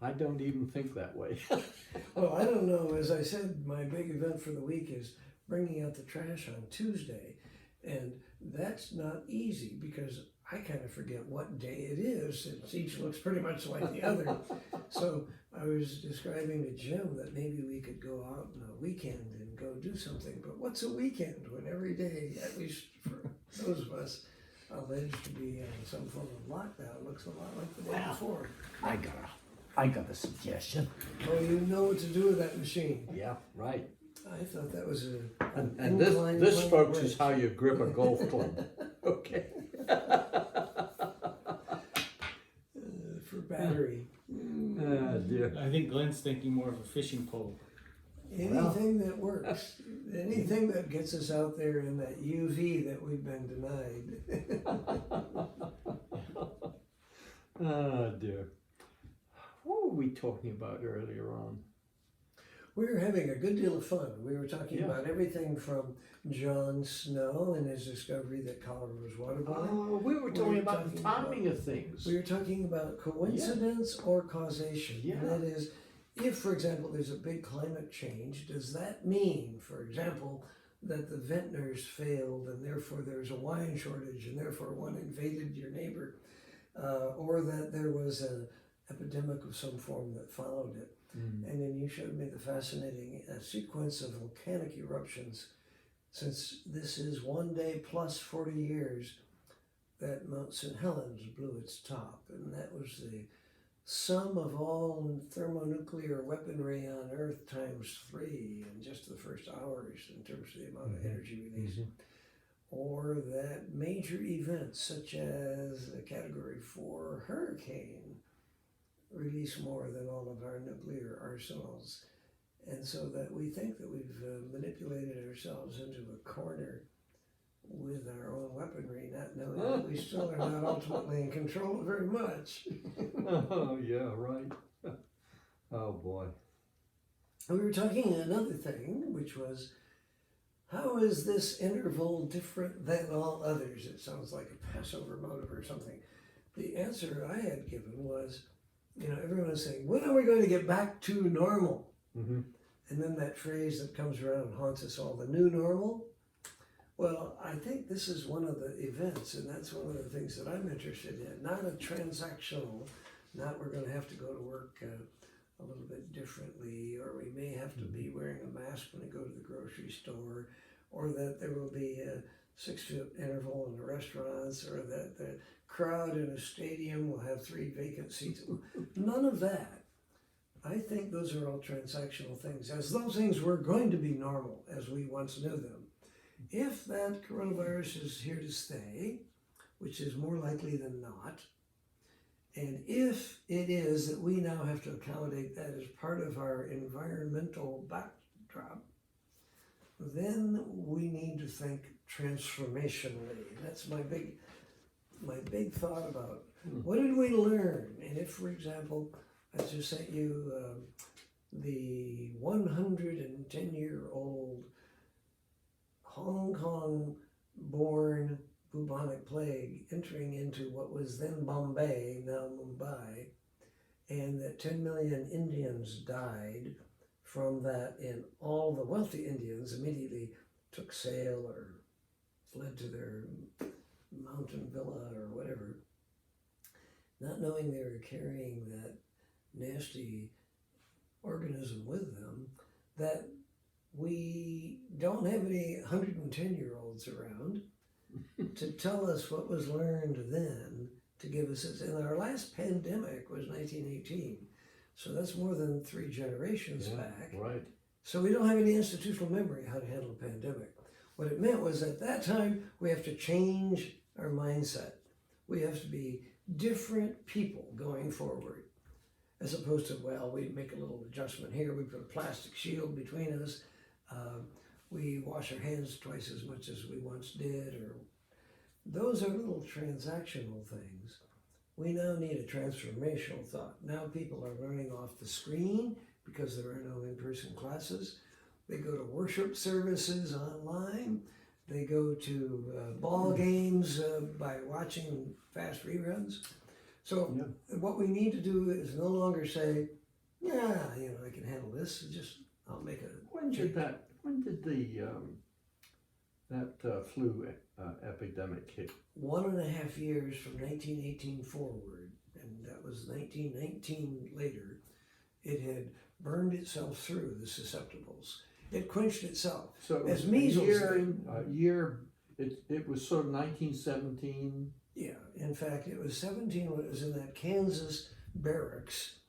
I don't even think that way. Well, I don't know. As I said, my big event for the week is bringing out the trash on Tuesday. And that's not easy because I kind of forget what day it is since each looks pretty much like the other. So I was describing to Jim that maybe we could go out on a weekend and go do something. But what's a weekend when every day, at least for those of us alleged to be in some form of lockdown, looks a lot like the day Wow. before? I got a suggestion. Oh, you know what to do with that machine. Yeah, right. I thought that was And this folks is how you grip a golf club. Okay. For battery. Ah, dear. I think Glenn's thinking more of a fishing pole. Anything that works. Anything that gets us out there in that UV that we've been denied. Ah, dear. What were we talking about earlier on? We were having a good deal of fun. We were talking Yeah. about everything from John Snow and his discovery that Colorado was waterborne. Oh, we were talking about the timing of things. We were talking about coincidence or causation. Yeah. And that is, if, for example, there's a big climate change, does that mean, for example, that the vintners failed and therefore there's a wine shortage and therefore one invaded your neighbor, or that there was an epidemic of some form that followed it? And then you showed me the fascinating sequence of volcanic eruptions, since this is one day plus 40 years that Mount St. Helens blew its top, and that was the sum of all thermonuclear weaponry on Earth times 3 in just the first hours in terms of the amount of energy released. Or that major events such as a Category 4 hurricane release more than all of our nuclear arsenals. And so that we think that we've manipulated ourselves into a corner with our own weaponry, not knowing that we still are not ultimately in control of very much. Oh, yeah, right. Oh, boy. We were talking another thing, which was, how is this interval different than all others? It sounds like a Passover motive or something. The answer I had given was, everyone is saying, when are we going to get back to normal? Mm-hmm. And then that phrase that comes around and haunts us all, the new normal. Well, I think this is one of the events, and that's one of the things that I'm interested in. Not a transactional, not we're going to have to go to work a little bit differently, or we may have to be wearing a mask when we go to the grocery store, or that there will be a 6-foot interval in the restaurants, or that the crowd in a stadium will have 3 vacant seats. None of that. I think those are all transactional things, as those things were going to be normal as we once knew them. If that coronavirus is here to stay, which is more likely than not, and if it is that we now have to accommodate that as part of our environmental backdrop, then we need to think transformationally. That's my big thought about what did we learn. And if, for example, I just sent you the 110-year-old Hong Kong-born bubonic plague entering into what was then Bombay, now Mumbai, and that 10 million Indians died from that, and all the wealthy Indians immediately took sail or fled to their mountain villa or whatever, not knowing they were carrying that nasty organism with them, that we don't have any 110-year-olds around to tell us what was learned then to give us this. And our last pandemic was 1918. So that's more than 3 generations back. Right. So we don't have any institutional memory how to handle a pandemic. What it meant was at that time, we have to change our mindset. We have to be different people going forward. As opposed to, well, we make a little adjustment here, we put a plastic shield between us, we wash our hands twice as much as we once did, or those are little transactional things. We now need a transformational thought. Now people are learning off the screen because there are no in-person classes. They go to worship services online. They go to ball games by watching fast reruns. So what we need to do is no longer say, yeah, I can handle this. I'll make a. When did that flu epidemic hit? 1.5 years from 1918 forward, and that was 1919 later. It had burned itself through the susceptibles. It quenched itself. So as measles. It was sort of 1917. Yeah, in fact, it was 17 when it was in that Kansas barracks,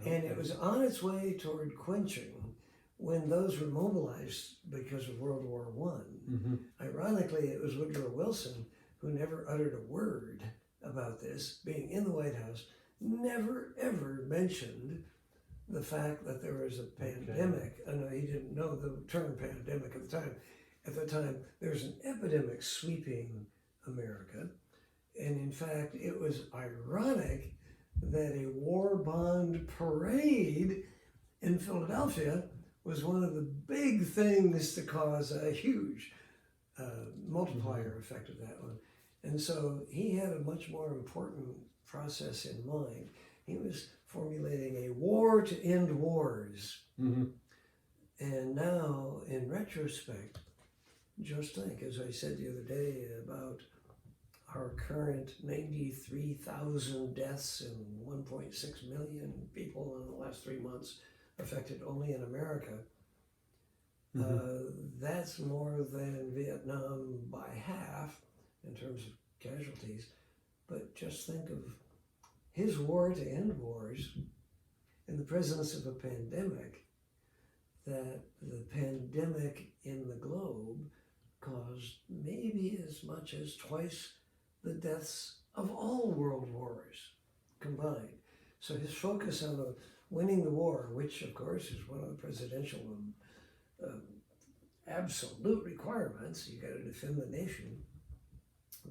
and it was on its way toward quenching when those were mobilized because of World War I. Mm-hmm. Ironically, it was Woodrow Wilson who never uttered a word about this, being in the White House, never ever mentioned the fact that there was a pandemic. I know he didn't know the term pandemic at the time. At the time, there was an epidemic sweeping America. And in fact, it was ironic that a war bond parade in Philadelphia was one of the big things to cause a huge multiplier effect of that one. And so he had a much more important process in mind. He was formulating a war to end wars. Mm-hmm. And now, in retrospect, just think, as I said the other day, about our current 93,000 deaths and 1.6 million people in the last 3 months affected only in America. That's more than Vietnam by half in terms of casualties. But just think of his war to end wars in the presence of a pandemic, that the pandemic in the globe caused maybe as much as twice the deaths of all world wars combined. So his focus on winning the war, which of course is one of the presidential absolute requirements, you got to defend the nation.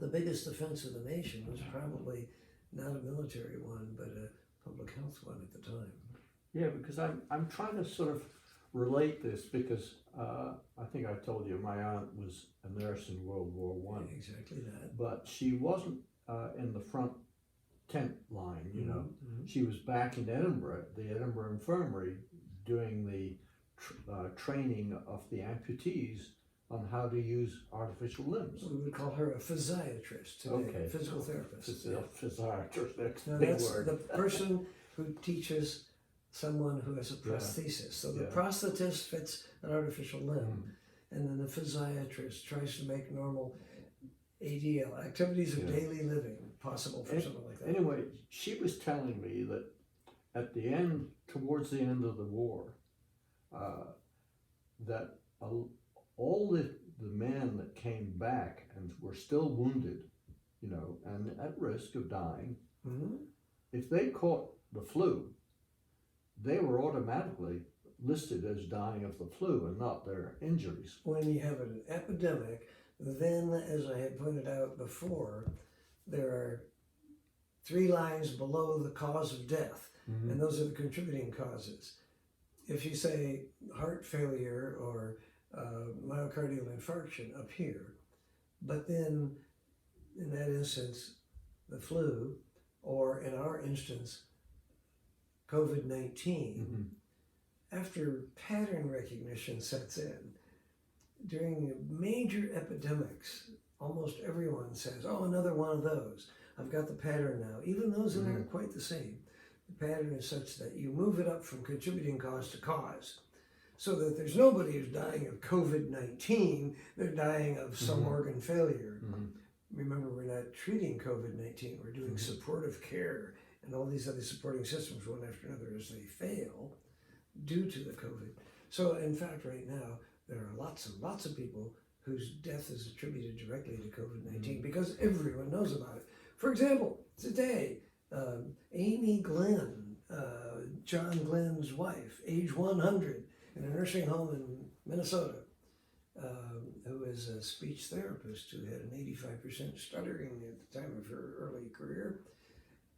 The biggest defense of the nation was probably not a military one, but a public health one at the time. Yeah, because I'm trying to sort of relate this because I think I told you my aunt was a nurse in World War I. Exactly that. But she wasn't in the front tent line, you know. Mm-hmm. She was back in Edinburgh, the Edinburgh Infirmary, doing the training of the amputees on how to use artificial limbs. We would call her a physiatrist today, Okay. physical therapist. Physiatrist, that's a Now big that's word. the person who teaches someone who has a prosthesis. So the prosthetist fits an artificial limb, and then the physiatrist tries to make normal ADL, activities of daily living, possible for someone like that. Anyway, she was telling me that at the end, towards the end of the war, that all the men that came back and were still wounded, you know, and at risk of dying, if they caught the flu, they were automatically listed as dying of the flu and not their injuries. When you have an epidemic, then, as I had pointed out before, there are 3 lines below the cause of death, and those are the contributing causes. If you say heart failure or myocardial infarction up here, but then in that instance, the flu, or in our instance, COVID-19, after pattern recognition sets in, during major epidemics, almost everyone says, oh, another one of those. I've got the pattern now. Even those that aren't quite the same. The pattern is such that you move it up from contributing cause to cause, so that there's nobody who's dying of COVID-19, they're dying of some organ failure. Remember, we're not treating COVID-19, we're doing supportive care and all these other supporting systems one after another as they fail due to the COVID. So in fact, right now, there are lots and lots of people whose death is attributed directly to COVID-19 because everyone knows about it. For example, today, Amy Glenn, John Glenn's wife, age 100, in a nursing home in Minnesota, who is a speech therapist who had an 85% stuttering at the time of her early career,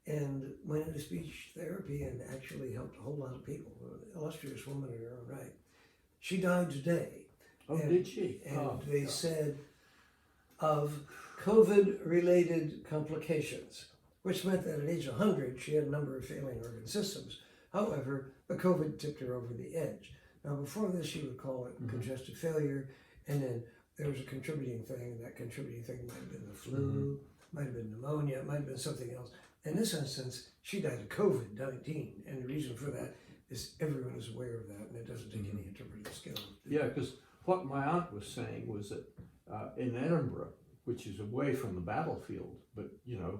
and went into speech therapy and actually helped a whole lot of people. An illustrious woman in her own right. She died today. Oh, did she? And they said of COVID-related complications, which meant that at age 100, she had a number of failing organ systems. However, the COVID tipped her over the edge. Now, before this, she would call it congestive failure, and then there was a contributing thing, and that contributing thing might have been the flu, might have been pneumonia, it might have been something else. In this instance, she died of COVID-19, and the reason for that is everyone is aware of that, and it doesn't take any interpretive skill. Yeah, because what my aunt was saying was that in Edinburgh, which is away from the battlefield, but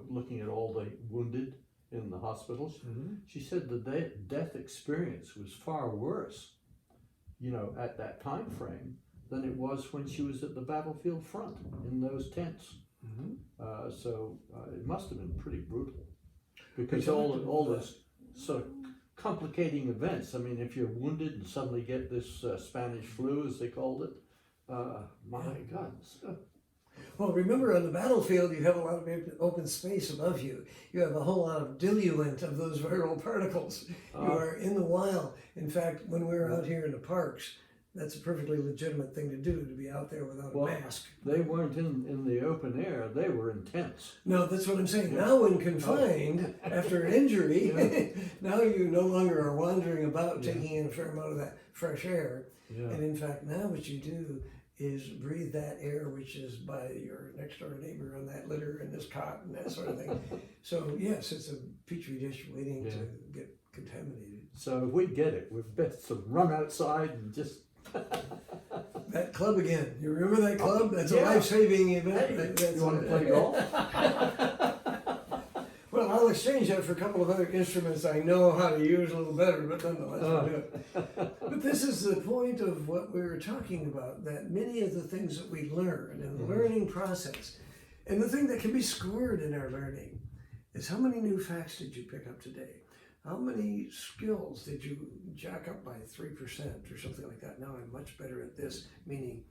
looking at all the wounded in the hospitals, she said the death experience was far worse, at that time frame than it was when she was at the battlefield front in those tents. So it must have been pretty brutal, because all this sort of complicating events. I mean, if you're wounded and suddenly get this Spanish flu, as they called it, my God. Well, remember, on the battlefield, you have a lot of open space above you. You have a whole lot of diluent of those viral particles. You are in the wild. In fact, when we were out here in the parks, that's a perfectly legitimate thing to do, to be out there without a mask. They weren't in the open air, they were in tents. No, that's what I'm saying. Now when confined, after an injury, now you no longer are wandering about taking in a fair amount of that fresh air. And in fact, now what you do is breathe that air which is by your next door neighbor on that litter and this cot and that sort of thing. So yes, it's a petri dish waiting to get contaminated. So if we get it, we're best to run outside and just... That club again. You remember that club? That's a life-saving event. Hey, you want to play golf? Well, I'll exchange that for a couple of other instruments I know how to use a little better, but nonetheless we'll do it. But this is the point of what we were talking about, that many of the things that we learn in the learning process, and the thing that can be scored in our learning, is how many new facts did you pick up today? How many skills did you jack up by 3% or something like that? Now I'm much better at this, meaning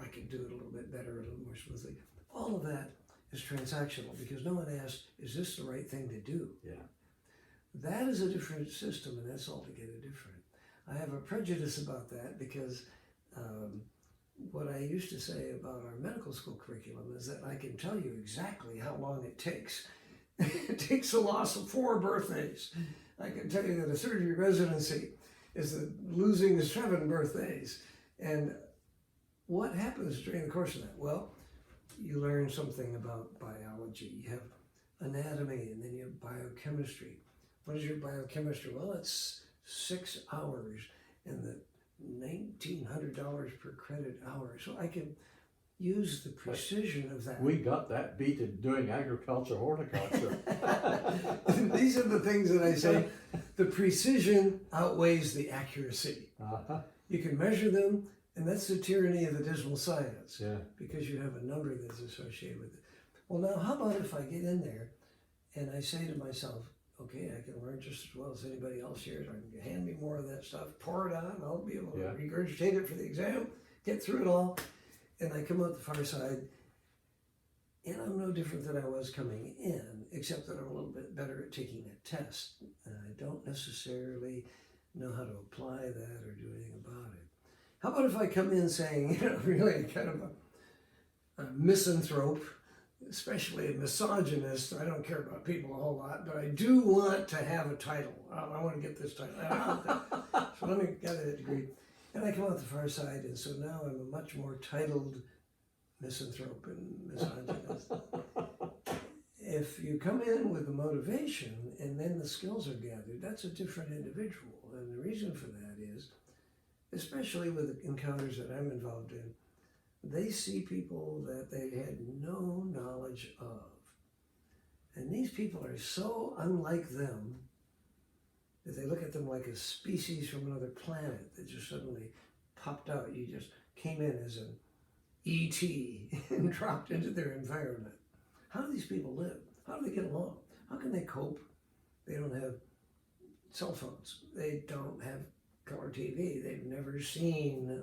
I can do it a little bit better, a little more smoothly. All of that is transactional, because no one asks, is this the right thing to do? Yeah. That is a different system, and that's altogether different. I have a prejudice about that, because what I used to say about our medical school curriculum is that I can tell you exactly how long it takes. It takes the loss of 4 birthdays. I can tell you that a surgery residency is losing 7 birthdays. And what happens during the course of that? Well, you learn something about biology. You have anatomy, and then you have biochemistry. What is your biochemistry? Well, it's 6 hours and the $1,900 per credit hour. So I can use the precision of that. We got that beat in doing agriculture, horticulture. These are the things that I say, the precision outweighs the accuracy. You can measure them, and that's the tyranny of the dismal science, because you have a number that's associated with it. Well, now, how about if I get in there and I say to myself, okay, I can learn just as well as anybody else here. I can hand me more of that stuff, pour it on, I'll be able to regurgitate it for the exam, get through it all. And I come out the far side, and I'm no different than I was coming in, except that I'm a little bit better at taking a test. And I don't necessarily know how to apply that or do anything about it. How about if I come in saying, really kind of a misanthrope, especially a misogynist. I don't care about people a whole lot, but I do want to have a title. I want to get this title. So let me get that degree. And I come out the far side, and so now I'm a much more titled misanthrope and misogynist. If you come in with the motivation and then the skills are gathered, that's a different individual. And the reason for that is, especially with the encounters that I'm involved in, they see people that they had no knowledge of. And these people are so unlike them that they look at them like a species from another planet that just suddenly popped out. You just came in as an E.T. and dropped into their environment. How do these people live? How do they get along? How can they cope? They don't have cell phones. They don't have color TV. They've never seen.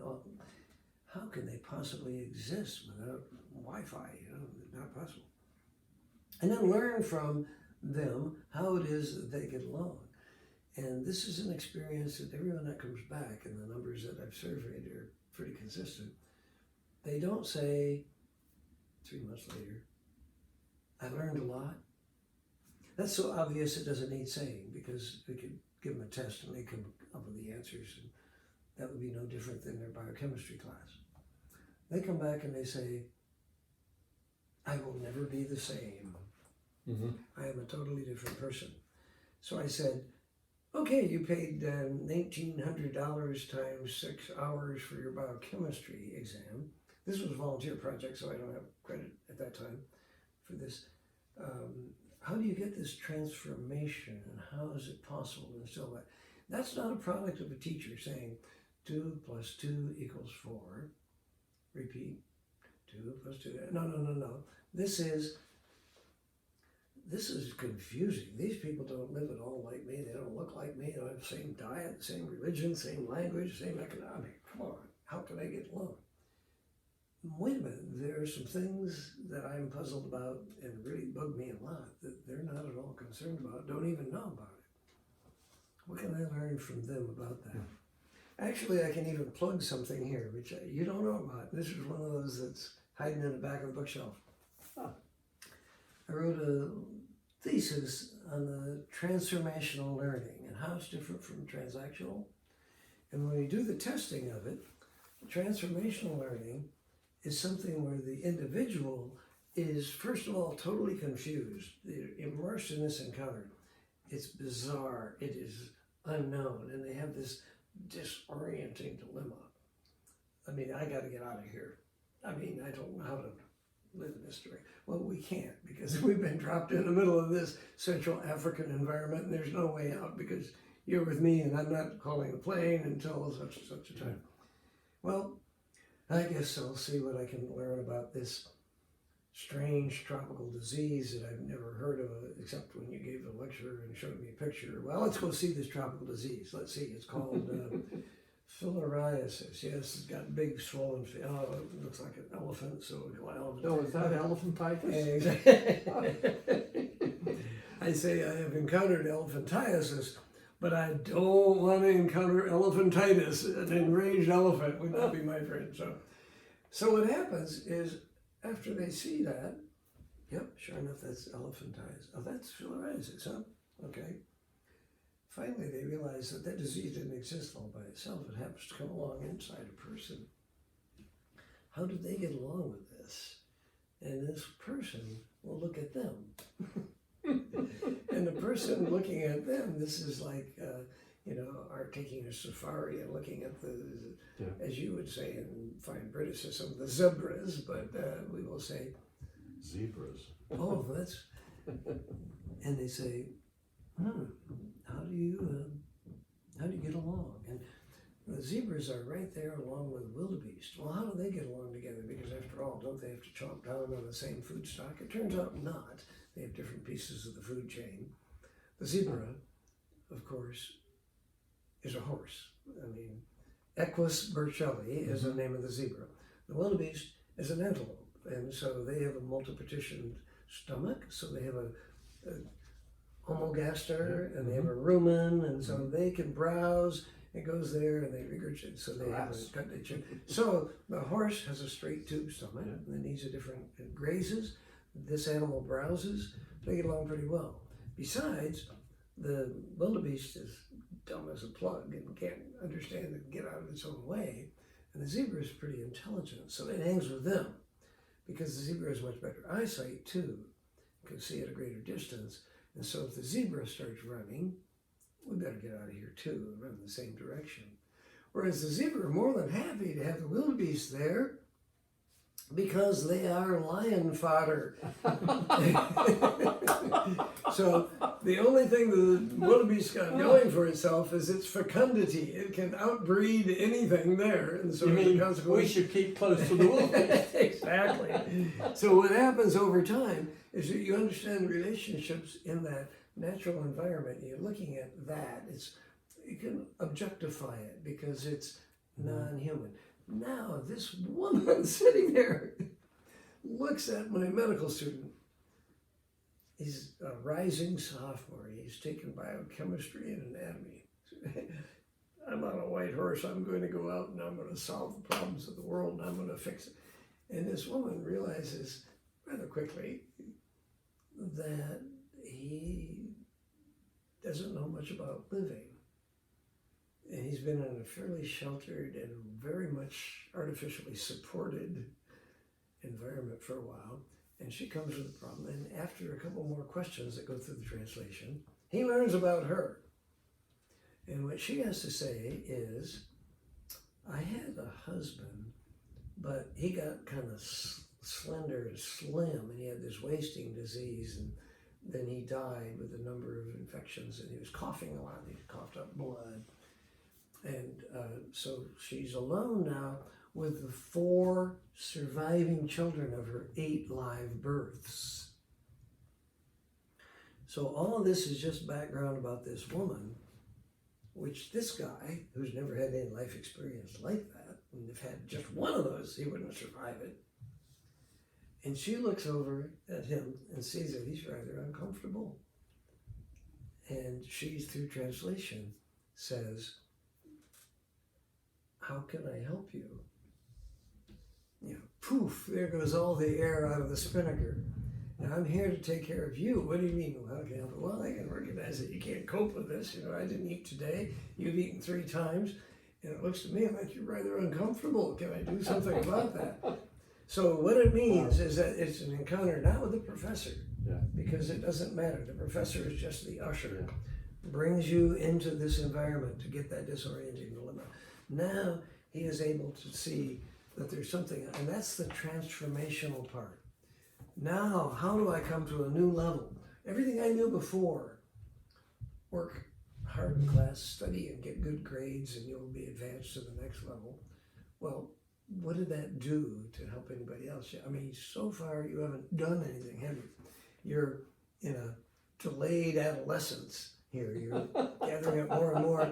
How can they possibly exist without Wi-Fi? Not possible. And then learn from them how it is that they get along. And this is an experience that everyone that comes back, and the numbers that I've surveyed are pretty consistent. They don't say 3 months later, I learned a lot, That's so obvious it doesn't need saying, because we could give them a test and they come up with the answers, and that would be no different than their biochemistry class. They come back and they say, I will never be the same. I am a totally different person. So I said, okay, you paid $1,900 times 6 hours for your biochemistry exam. This was a volunteer project, so I don't have credit at that time for this. How do you get this transformation, and how is it possible? And so that's not a product of a teacher saying 2 + 2 = 4. Repeat, 2 + 2. No. This is confusing. These people don't live at all like me. They don't look like me. They don't have the same diet, same religion, same language, same economic. Come on, how can they get along? Wait a minute, there are some things that I'm puzzled about and really bug me a lot that they're not at all concerned about, don't even know about it. What can I learn from them about that? Actually, I can even plug something here, which you don't know about. This is one of those that's hiding in the back of the bookshelf. I wrote a thesis on the transformational learning and how it's different from transactional. And when we do the testing of it, transformational learning is something where the individual is, first of all, totally confused. They're immersed in this encounter. It's bizarre. It is unknown. And they have this disorienting dilemma. I mean, I got to get out of here. I mean, I don't know how to live in this story. Well, we can't, because we've been dropped in the middle of this Central African environment, and there's no way out because you're with me and I'm not calling the plane until such and such a time. Well, I guess I'll see what I can learn about this strange tropical disease that I've never heard of, except when you gave the lecture and showed me a picture. Well, let's go see this tropical disease. Let's see. It's called filariasis. Yes, it's got big swollen feet. Oh, it looks like an elephant, so we go elephant. No, is that elephantitis? Exactly. I say I have encountered elephantiasis, but I don't want to encounter elephantitis. An enraged elephant would not be my friend. So what happens is, after they see that, yep, sure enough, that's elephantitis. Oh, that's filariasis, huh? Okay. Finally, they realize that that disease didn't exist all by itself. It happens to come along inside a person. How did they get along with this? And this person will look at them. And the person looking at them, this is like, are taking a safari and looking at the, as you would say in fine Briticism, the zebras, but we will say Zebras. Oh, that's, and they say, how do you get along? And the zebras are right there along with wildebeest. Well, how do they get along together? Because after all, don't they have to chomp down on the same food stock? It turns out not. They have different pieces of the food chain. The zebra, of course, is a horse. I mean, Equus burchelli is the name of the zebra. The wildebeest is an antelope, and so they have a multi-partitioned stomach. So they have a homogaster, and they have a rumen, and so they can browse. It goes there, and they regurgitate. So they have a cut. So the horse has a straight tube stomach, and it needs a different. It grazes. This animal browses. They get along pretty well. Besides, the wildebeest is dumb as a plug and can't understand and get out of its own way. And the zebra is pretty intelligent, so it hangs with them because the zebra has much better eyesight too. You can see at a greater distance. And so if the zebra starts running, we better get out of here too and run in the same direction. Whereas the zebra are more than happy to have the wildebeest there because they are lion fodder. So the only thing the wildebeest got going for itself is its fecundity. It can outbreed anything there. And so you mean we should keep close to the wildebeest? Exactly. So what happens over time is that you understand relationships in that natural environment. You're looking at that. You can objectify it because it's non-human. Now this woman sitting there looks at my medical student. He's a rising sophomore. He's taken biochemistry and anatomy. I'm on a white horse. I'm going to go out and I'm going to solve the problems of the world and I'm going to fix it. And this woman realizes rather quickly that he doesn't know much about living. And he's been in a fairly sheltered and very much artificially supported environment for a while. And she comes with a problem. And after a couple more questions that go through the translation, he learns about her. And what she has to say is, I had a husband, but he got kind of slender and slim, and he had this wasting disease, and then he died with a number of infections, and he was coughing a lot. He coughed up blood. And so she's alone now with the 4 surviving children of her 8 live births. So all of this is just background about this woman, which this guy, who's never had any life experience like that, and if had just one of those, he wouldn't survive it. And she looks over at him and sees that he's rather uncomfortable. And she, through translation, says, how can I help you? You know, poof, there goes all the air out of the spinnaker. Now, I'm here to take care of you. What do you mean? Well, how can I help you? Well, I can recognize that you can't cope with this. You know, I didn't eat today. You've eaten 3 times. And it looks to me like you're rather uncomfortable. Can I do something about that? So what it means is that it's an encounter not with the professor, because it doesn't matter. The professor is just the usher. Brings you into this environment to get that disorienting dilemma. Now he is able to see that there's something, and that's the transformational part. Now, how do I come to a new level? Everything I knew before, work hard in class, study and get good grades, and you'll be advanced to the next level. Well, what did that do to help anybody else? I mean, so far you haven't done anything, have you? You're in a delayed adolescence here. You're gathering up more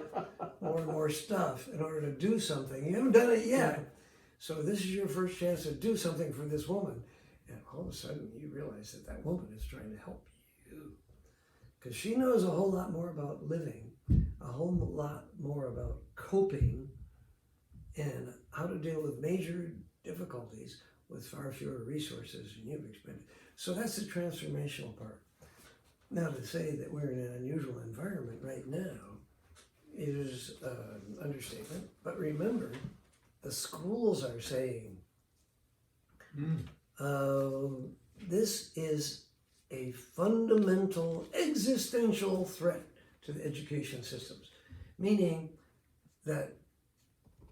and more stuff in order to do something. You haven't done it yet. So this is your first chance to do something for this woman. And all of a sudden you realize that that woman is trying to help you. Because she knows a whole lot more about living, a whole lot more about coping, and how to deal with major difficulties with far fewer resources than you've expended. So that's the transformational part. Now, to say that we're in an unusual environment right now is an understatement. But remember, the schools are saying this is a fundamental existential threat to the education systems, meaning that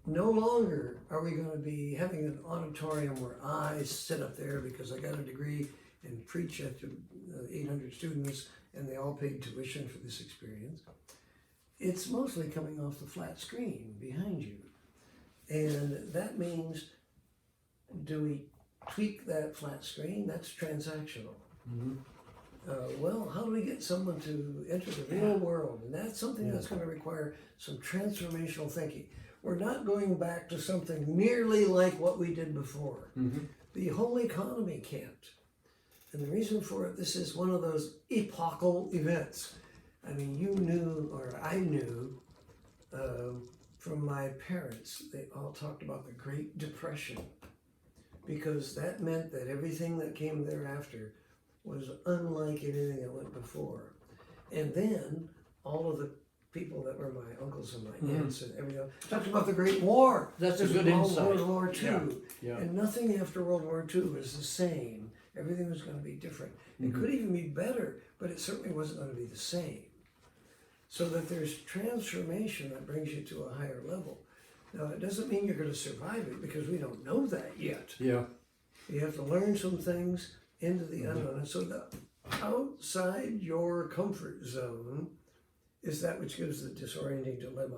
no longer are we going to be having an auditorium where I sit up there because I got a degree and preach at 800 students and they all paid tuition for this experience. It's mostly coming off the flat screen behind you. And that means, do we tweak that flat screen? That's transactional. Well, how do we get someone to enter the real world? And that's something that's going to require some transformational thinking. We're not going back to something nearly like what we did before. The whole economy can't. And the reason for it, this is one of those epochal events. I mean, you knew, or I knew, from my parents, they all talked about the Great Depression, because that meant that everything that came thereafter was unlike anything that went before. And then all of the people that were my uncles and my aunts and everything else talked about the Great War. That's a good insight. World War II. Yeah. And nothing after World War II was the same. Everything was going to be different. It could even be better, but it certainly wasn't going to be the same. So that there's transformation that brings you to a higher level. Now, it doesn't mean you're going to survive it, because we don't know that yet. Yeah. You have to learn some things into the unknown. And so the outside your comfort zone is that which gives the disorienting dilemma.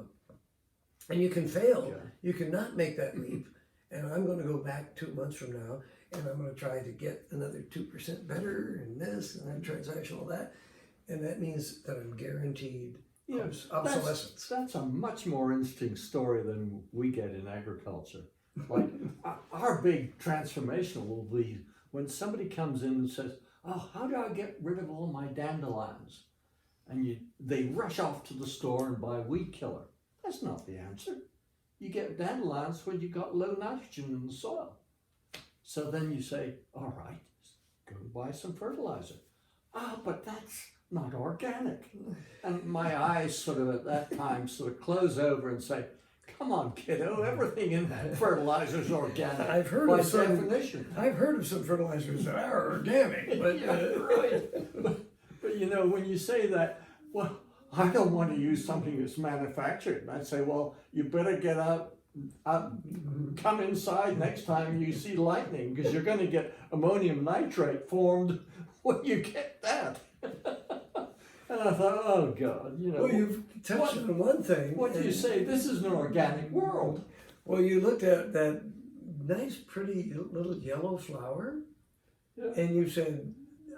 And you can fail. Yeah. You cannot make that leap. And I'm going to go back 2 months from now, and I'm going to try to get another 2% better in this, and then transactional that. And that means that I'm guaranteed obsolescence. That's a much more interesting story than we get in agriculture. Like our big transformational will be when somebody comes in and says, "Oh, how do I get rid of all my dandelions?" And they rush off to the store and buy weed killer. That's not the answer. You get dandelions when you've got low nitrogen in the soil. So then you say, "All right, go buy some fertilizer." "Ah, but that's not organic. And my eyes sort of at that time sort of close over and say, come on, kiddo, everything in that fertilizer is organic. I've heard by of some definition. I've heard of some fertilizers that are organic, but Yeah, right. But you know, when you say that, well, I don't want to use something that's manufactured. And I'd say, well, you better get out, come inside next time you see lightning, because you're going to get ammonium nitrate formed when you get that. And I thought, oh God, you know. well, you've touched on one thing. What do you say? This is an organic world. Well, you looked at that nice, pretty little yellow flower, Yeah. and you said,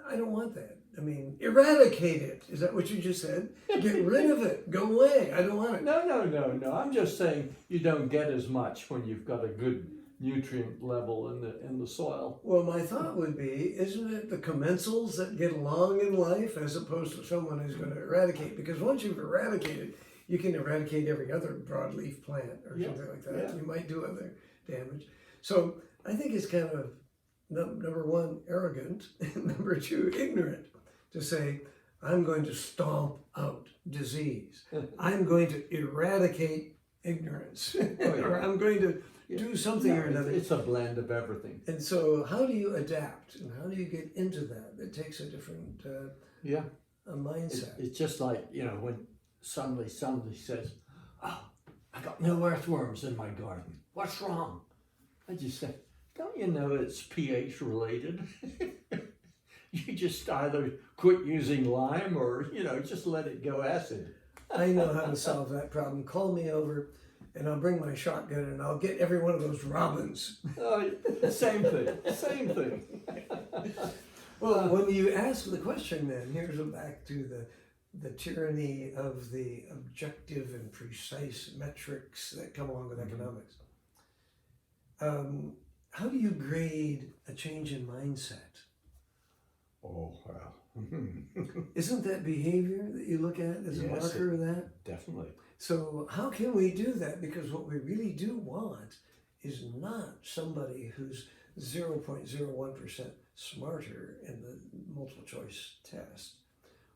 I don't want that. I mean, eradicate it. Is that what you just said? Get rid of it. Go away. I don't want it. No. I'm just saying you don't get as much when you've got a good nutrient level in the soil. Well, my thought would be, isn't it the commensals that get along in life as opposed to someone who's going to eradicate? Because once you've eradicated, you can eradicate every other broadleaf plant or Yeah, something like that. yeah. You might do other damage. So I think it's kind of, number one, arrogant, and number two, ignorant to say, I'm going to stomp out disease. I'm going to eradicate ignorance. Or I'm going to do something or another. It's a blend of everything. And so how do you adapt and how do you get into that? It takes a different Yeah. a mindset. It's just like, you know, when suddenly somebody says, oh, I got no earthworms in my garden. What's wrong? I just say, don't you know it's pH related? You just either quit using lime or, you know, just let it go acid. I know how to solve that problem. Call me over and I'll bring my shotgun and I'll get every one of those robins. Oh, same thing. Well, when you ask the question then, here's back to the tyranny of the objective and precise metrics that come along with economics. How do you grade a change in mindset? Oh, well. Isn't that behavior that you look at as a Yes, marker of that? Definitely. So how can we do that? Because what we really do want is not somebody who's 0.01% smarter in the multiple choice test.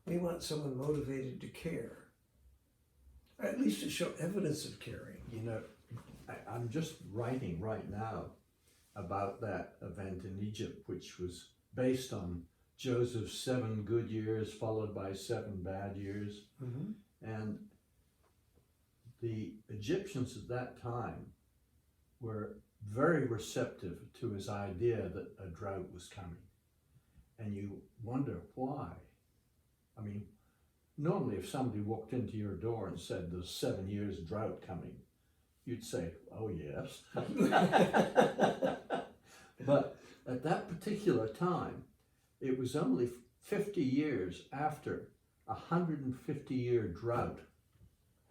We want someone motivated to care, or at least to show evidence of caring. You know, I'm just writing right now about that event in Egypt, which was based on Joseph's 7 good years followed by 7 bad years. Mm-hmm. And the Egyptians at that time were very receptive to his idea that a drought was coming. And you wonder why. I mean, normally if somebody walked into your door and said there's 7 years drought coming, you'd say, oh yes. But at that particular time, it was only 50 years after a 150-year drought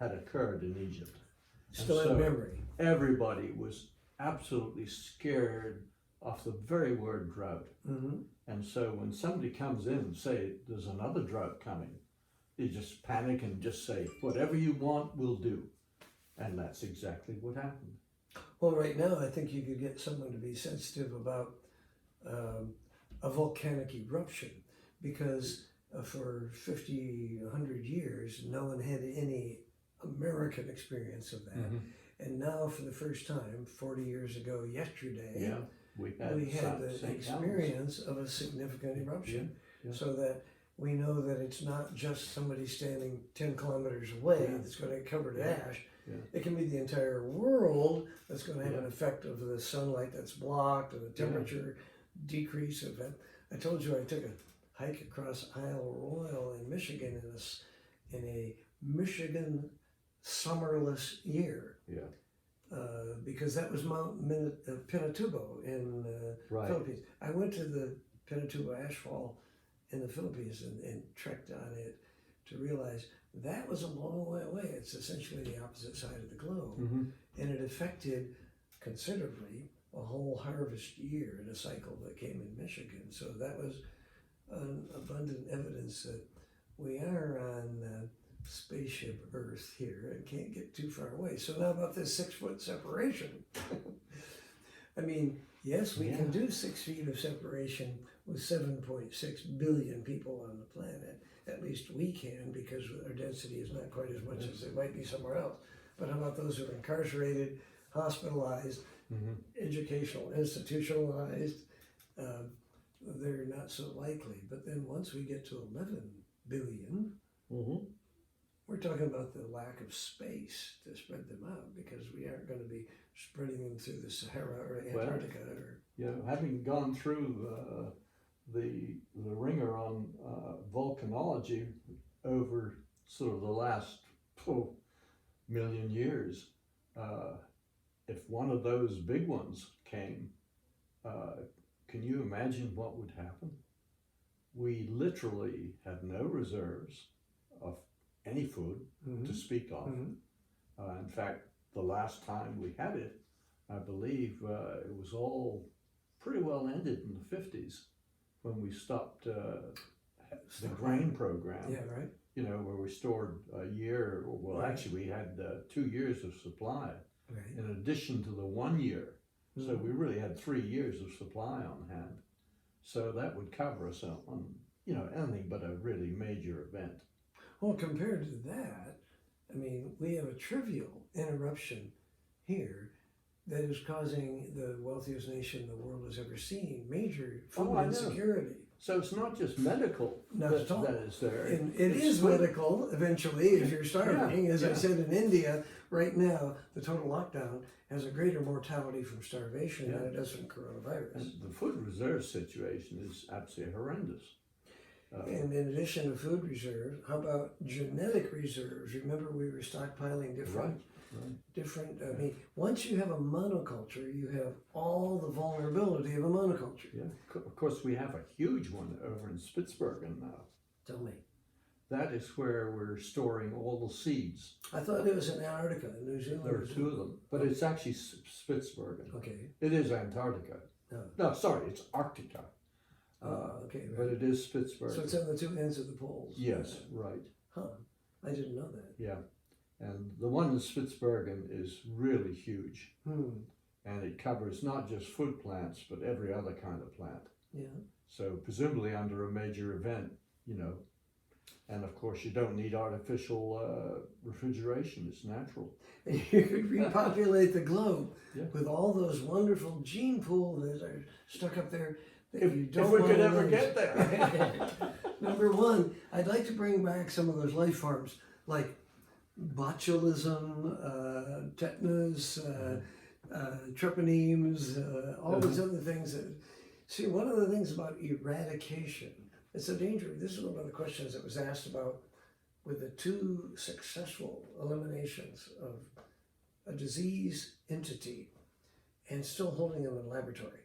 had occurred in Egypt. Still And in so memory. Everybody was absolutely scared of the very word drought. Mm-hmm. And so when somebody comes in and say there's another drought coming, you just panic and just say, whatever you want, we'll do. And that's exactly what happened. Well, right now, I think you could get someone to be sensitive about a volcanic eruption because for 50, 100 years, no one had any American experience of that. Mm-hmm. And now, for the first time, 40 years ago yesterday, Yeah, we had the St. experience of a significant eruption. Yeah. So that we know that it's not just somebody standing 10 kilometers away that's going to get covered in ash. Yeah. It can be the entire world that's going to have an effect of the sunlight that's blocked and the temperature decrease event. I told you I took a hike across Isle Royale in Michigan in a Michigan summerless year. Yeah. Because that was Mount Pinatubo in Philippines. I went to the Pinatubo ashfall in the Philippines and trekked on it to realize that was a long way away. It's essentially the opposite side of the globe. Mm-hmm. And it affected considerably a whole harvest year in a cycle that came in Michigan. So that was an abundant evidence that we are on spaceship Earth here and can't get too far away. So now about this 6 foot separation. I mean, yes, we can Yeah. do 6 feet of separation with 7.6 billion people on the planet. At least we can, because our density is not quite as much as it might be somewhere else. But how about those who are incarcerated, hospitalized, educational, institutionalized? They're not so likely. But then once we get to 11 billion, we're talking about the lack of space to spread them out, because we aren't going to be spreading them through the Sahara or Antarctica. Having gone through the ringer on volcanology over sort of the last million years, if one of those big ones came, can you imagine what would happen? We literally have no reserves of any food to speak of. In fact, the last time we had it, I believe it was all pretty well ended in the 50s when we stopped the grain program. Yeah, right. You know, where we stored a year, well, actually we had 2 years of supply in addition to the 1 year. So we really had 3 years of supply on hand. So that would cover us on, you know, anything but a really major event. Well, compared to that, I mean, we have a trivial interruption here that is causing the wealthiest nation the world has ever seen major food insecurity. So it's not just medical that is there. And it is medical eventually if you're starving. As I said, in India right now, the total lockdown has a greater mortality from starvation than it does from coronavirus. And the food reserve situation is absolutely horrendous. And in addition to food reserves, how about genetic reserves? Remember, we were stockpiling different. I mean, once you have a monoculture, you have all the vulnerability of a monoculture. Yeah, of course we have a huge one over in Spitsbergen now. Tell me. That is where we're storing all the seeds. I thought it was in Antarctica, New Zealand. There are 2 of them, but it's actually Spitsbergen. Okay. It is Antarctica. No, sorry, it's Arctica. Okay. Right. But it is Spitsbergen. So it's on the 2 ends of the poles. Yes, right. Huh. I didn't know that. Yeah. And the one in Spitsbergen is really huge. And it covers not just food plants, but every other kind of plant. Yeah. So presumably under a major event, you know, and of course you don't need artificial refrigeration, it's natural. You could repopulate the globe with all those wonderful gene pools that are stuck up there. If we could ever get there. Number one, I'd like to bring back some of those life forms like botulism, tetanus, treponemes, all these other things. See, one of the things about eradication, it's a danger. This is one of the questions that was asked about with the 2 successful eliminations of a disease entity and still holding them in laboratory.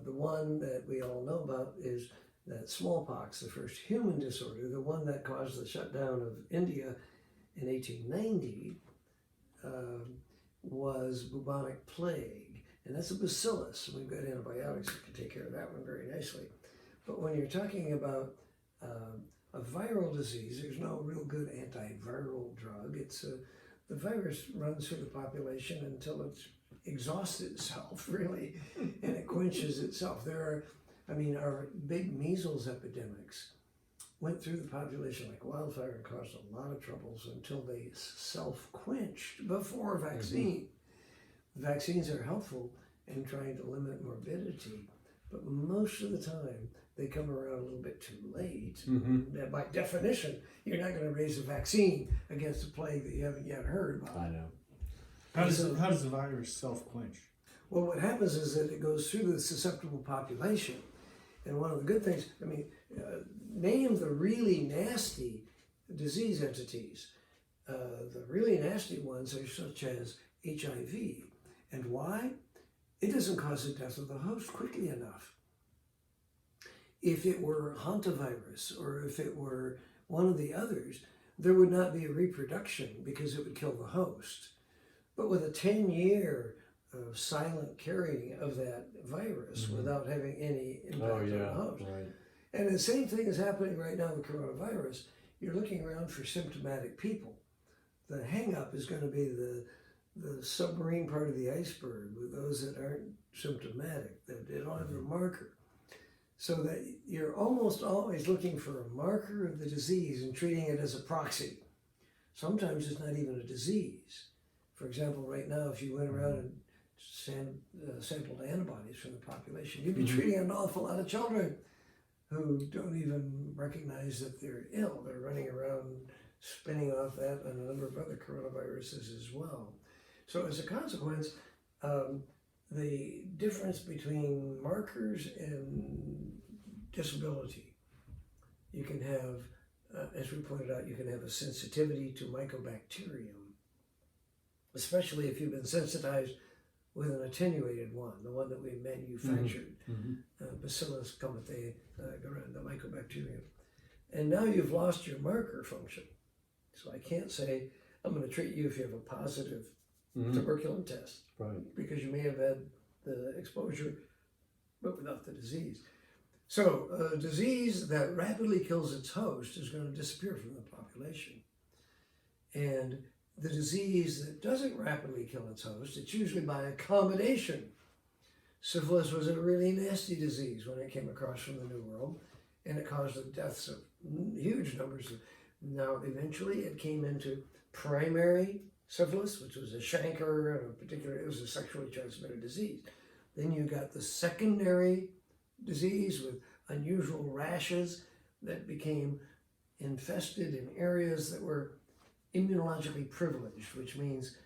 The one that we all know about is that smallpox, the first human disorder, the one that caused the shutdown of India in 1890, was bubonic plague. And that's a bacillus. We've got antibiotics that can take care of that one very nicely. But when you're talking about a viral disease, there's no real good antiviral drug. It's the virus runs through the population until it's exhausted itself, really, and it quenches itself. There are, I mean, our big measles epidemics went through the population like wildfire and caused a lot of troubles until they self-quenched before vaccine. Vaccines are helpful in trying to limit morbidity, but most of the time they come around a little bit too late. And by definition, you're not going to raise a vaccine against a plague that you haven't yet heard about. I know. How does the virus self-quench? Well, what happens is that it goes through the susceptible population. And one of the good things, I mean, name the really nasty disease entities. The really nasty ones are such as HIV. And why? It doesn't cause the death of the host quickly enough. If it were hantavirus or if it were one of the others, there would not be a reproduction because it would kill the host. But with a 10-year of silent carrying of that virus without having any impact on the host. And the same thing is happening right now with coronavirus. You're looking around for symptomatic people. The hang-up is going to be the submarine part of the iceberg with those that aren't symptomatic, that they don't have a marker. So that you're almost always looking for a marker of the disease and treating it as a proxy. Sometimes it's not even a disease. For example, right now, if you went around and sampled antibodies from the population, you'd be treating an awful lot of children who don't even recognize that they're ill. They're running around spinning off that and a number of other coronaviruses as well. So as a consequence, the difference between markers and disability, you can have, as we pointed out, you can have a sensitivity to mycobacterium, especially if you've been sensitized with an attenuated one, the one that we manufactured, Bacillus comatae, the mycobacterium. And now you've lost your marker function. So I can't say, I'm going to treat you if you have a positive tuberculin test, because you may have had the exposure, but without the disease. So a disease that rapidly kills its host is going to disappear from the population. And the disease that doesn't rapidly kill its host, it's usually by accommodation. Syphilis was a really nasty disease when it came across from the New World, and it caused the deaths of huge numbers. Now, eventually, it came into primary syphilis, which was a chancre, and it was a sexually transmitted disease. Then you got the secondary disease with unusual rashes that became infested in areas that were immunologically privileged, which means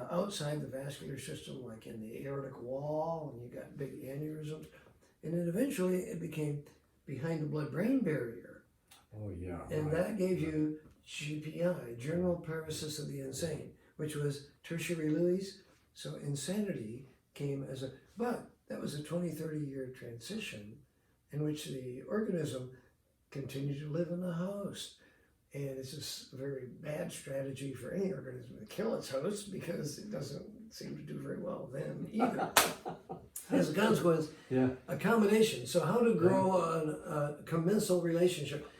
outside the vascular system, like in the aortic wall, and you got big aneurysms. And then eventually it became behind the blood-brain barrier. Oh, yeah. And that gave you GPI, general paresis of the insane, which was tertiary Louis. So insanity came as a, but that was a 20-30 year transition in which the organism continued to live in the host. And it's just a very bad strategy for any organism to kill its host, because it doesn't seem to do very well then either. As a consequence, accommodation. So how to grow a commensal relationship.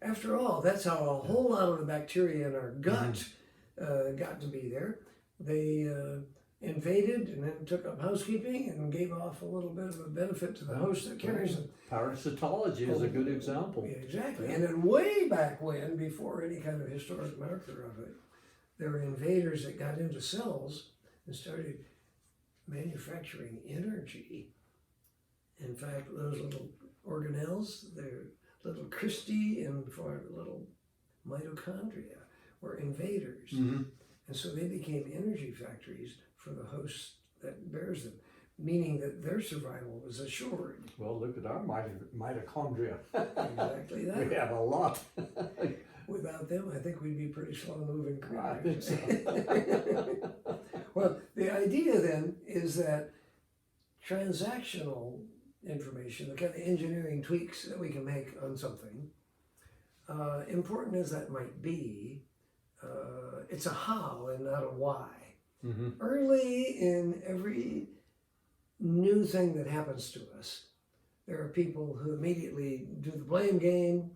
After all, that's how a whole lot of the bacteria in our gut got to be there. They invaded and then took up housekeeping and gave off a little bit of a benefit to the host that carries them. Parasitology is a good example. Yeah, exactly. And then way back when, before any kind of historic marker of it, there were invaders that got into cells and started manufacturing energy. In fact, those little organelles, they're little cristae and for little mitochondria, were invaders. And so they became energy factories for the host that bears them, meaning that their survival was assured. Well, look at our mitochondria. Exactly that. We have a lot. Without them, I think we'd be pretty slow-moving creatures. I think so. Well, the idea then is that transactional information, the kind of engineering tweaks that we can make on something, important as that might be, it's a how and not a why. Early in every new thing that happens to us, there are people who immediately do the blame game.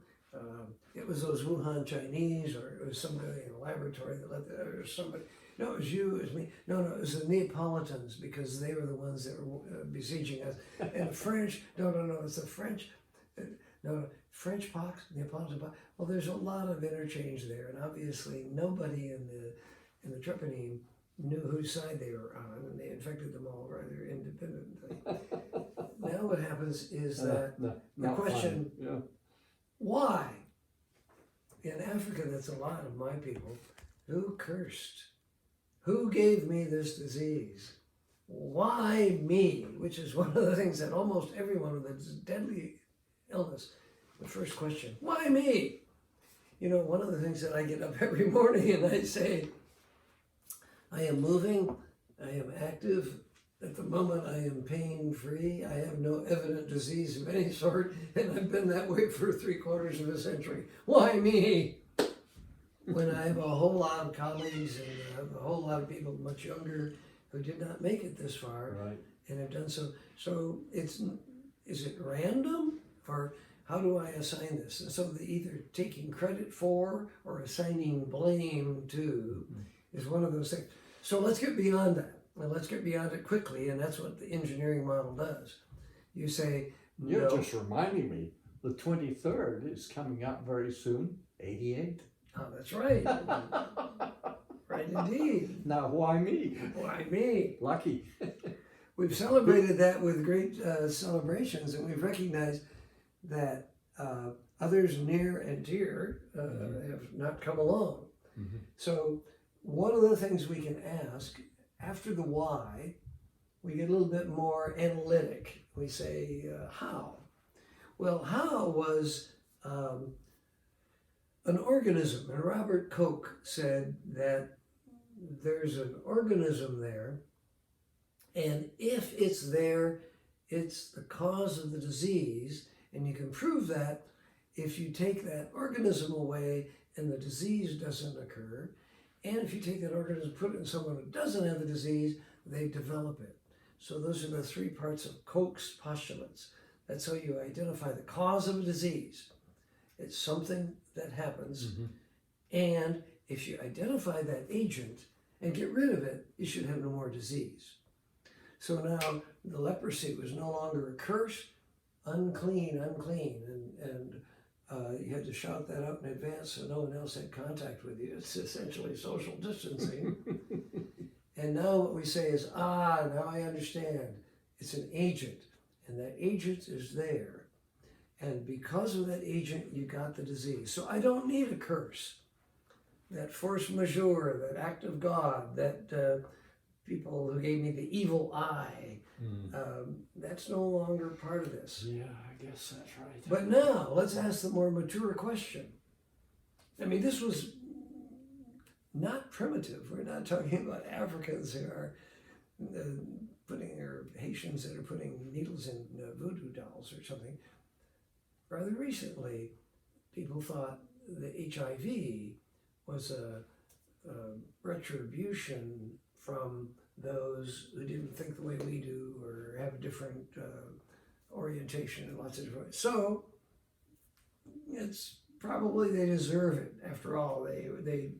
It was those Wuhan Chinese, or it was some guy in a laboratory that let or somebody. No, it was you, it was me. No, it was the Neapolitans, because they were the ones that were besieging us. And the French, no, it's the French. French pox, Neapolitan pox. Well, there's a lot of interchange there, and obviously nobody in the treponeme knew whose side they were on, and they infected them all rather independently. Now what happens is that the question, why? In Africa, that's a lot of my people. Who cursed? Who gave me this disease? Why me? Which is one of the things that almost everyone with a deadly illness, the first question, why me? You know, one of the things that I get up every morning and I say, I am moving, I am active, at the moment I am pain-free, I have no evident disease of any sort, and I've been that way for 3/4 of a century. Why me? When I have a whole lot of colleagues and I have a whole lot of people much younger who did not make it this far and have done so. So is it random, or how do I assign this? And so either taking credit for or assigning blame to is one of those things. So let's get beyond that. And let's get beyond it quickly, and that's what the engineering model does. You say, You're no. just reminding me, the 23rd is coming up very soon, 88. Oh, that's right. Right indeed. Now, why me? Why me? Lucky. We've celebrated that with great celebrations, and we've recognized that others near and dear have not come along. Mm-hmm. So one of the things we can ask, after the why, we get a little bit more analytic. We say, how? Well, how was an organism, and Robert Koch said that there's an organism there, and if it's there, it's the cause of the disease, and you can prove that if you take that organism away and the disease doesn't occur, and if you take that organism, put it in someone who doesn't have the disease, they develop it. So those are the three parts of Koch's postulates. That's how you identify the cause of a disease. It's something that happens, and if you identify that agent and get rid of it, you should have no more disease. So now the leprosy was no longer a curse, unclean, unclean, and you had to shout that out in advance so no one else had contact with you. It's essentially social distancing. And now what we say is, now I understand. It's an agent, and that agent is there. And because of that agent, you got the disease. So I don't need a curse. That force majeure, that act of God, that people who gave me the evil eye, that's no longer part of this. Yeah, I guess that's right. But now, let's ask the more mature question. I mean, this was not primitive. We're not talking about Africans who are or Haitians that are putting needles in voodoo dolls or something. Rather recently, people thought the HIV was a retribution from those who didn't think the way we do or have a different orientation in lots of different ways. So it's probably they deserve it. After all, they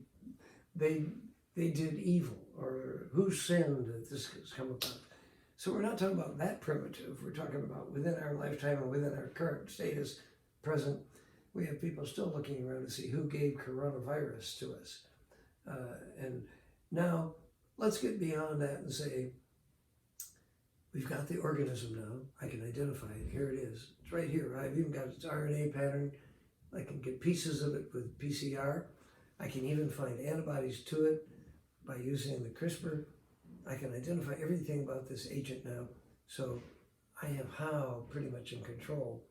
did evil, or who sinned that this has come about. So we're not talking about that primitive. We're talking about within our lifetime and within our current status, present. We have people still looking around to see who gave coronavirus to us. And now let's get beyond that and say, we've got the organism now. I can identify it. Here it is. It's right here. I've even got its RNA pattern. I can get pieces of it with PCR. I can even find antibodies to it by using the CRISPR. I can identify everything about this agent now. So I have how pretty much in control.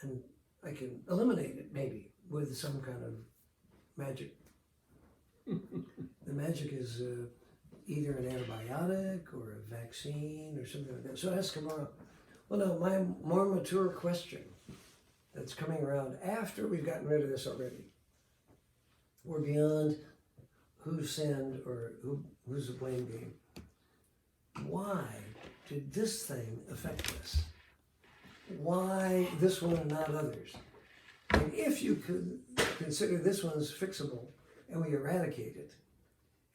And I can eliminate it maybe with some kind of magic. The magic is either an antibiotic or a vaccine or something like that. So ask tomorrow. Well, now my more mature question that's coming around after we've gotten rid of this already. We're beyond who sinned or who's the blame game. Why did this thing affect us? Why this one and not others? And if you could consider this one's fixable and we eradicate it,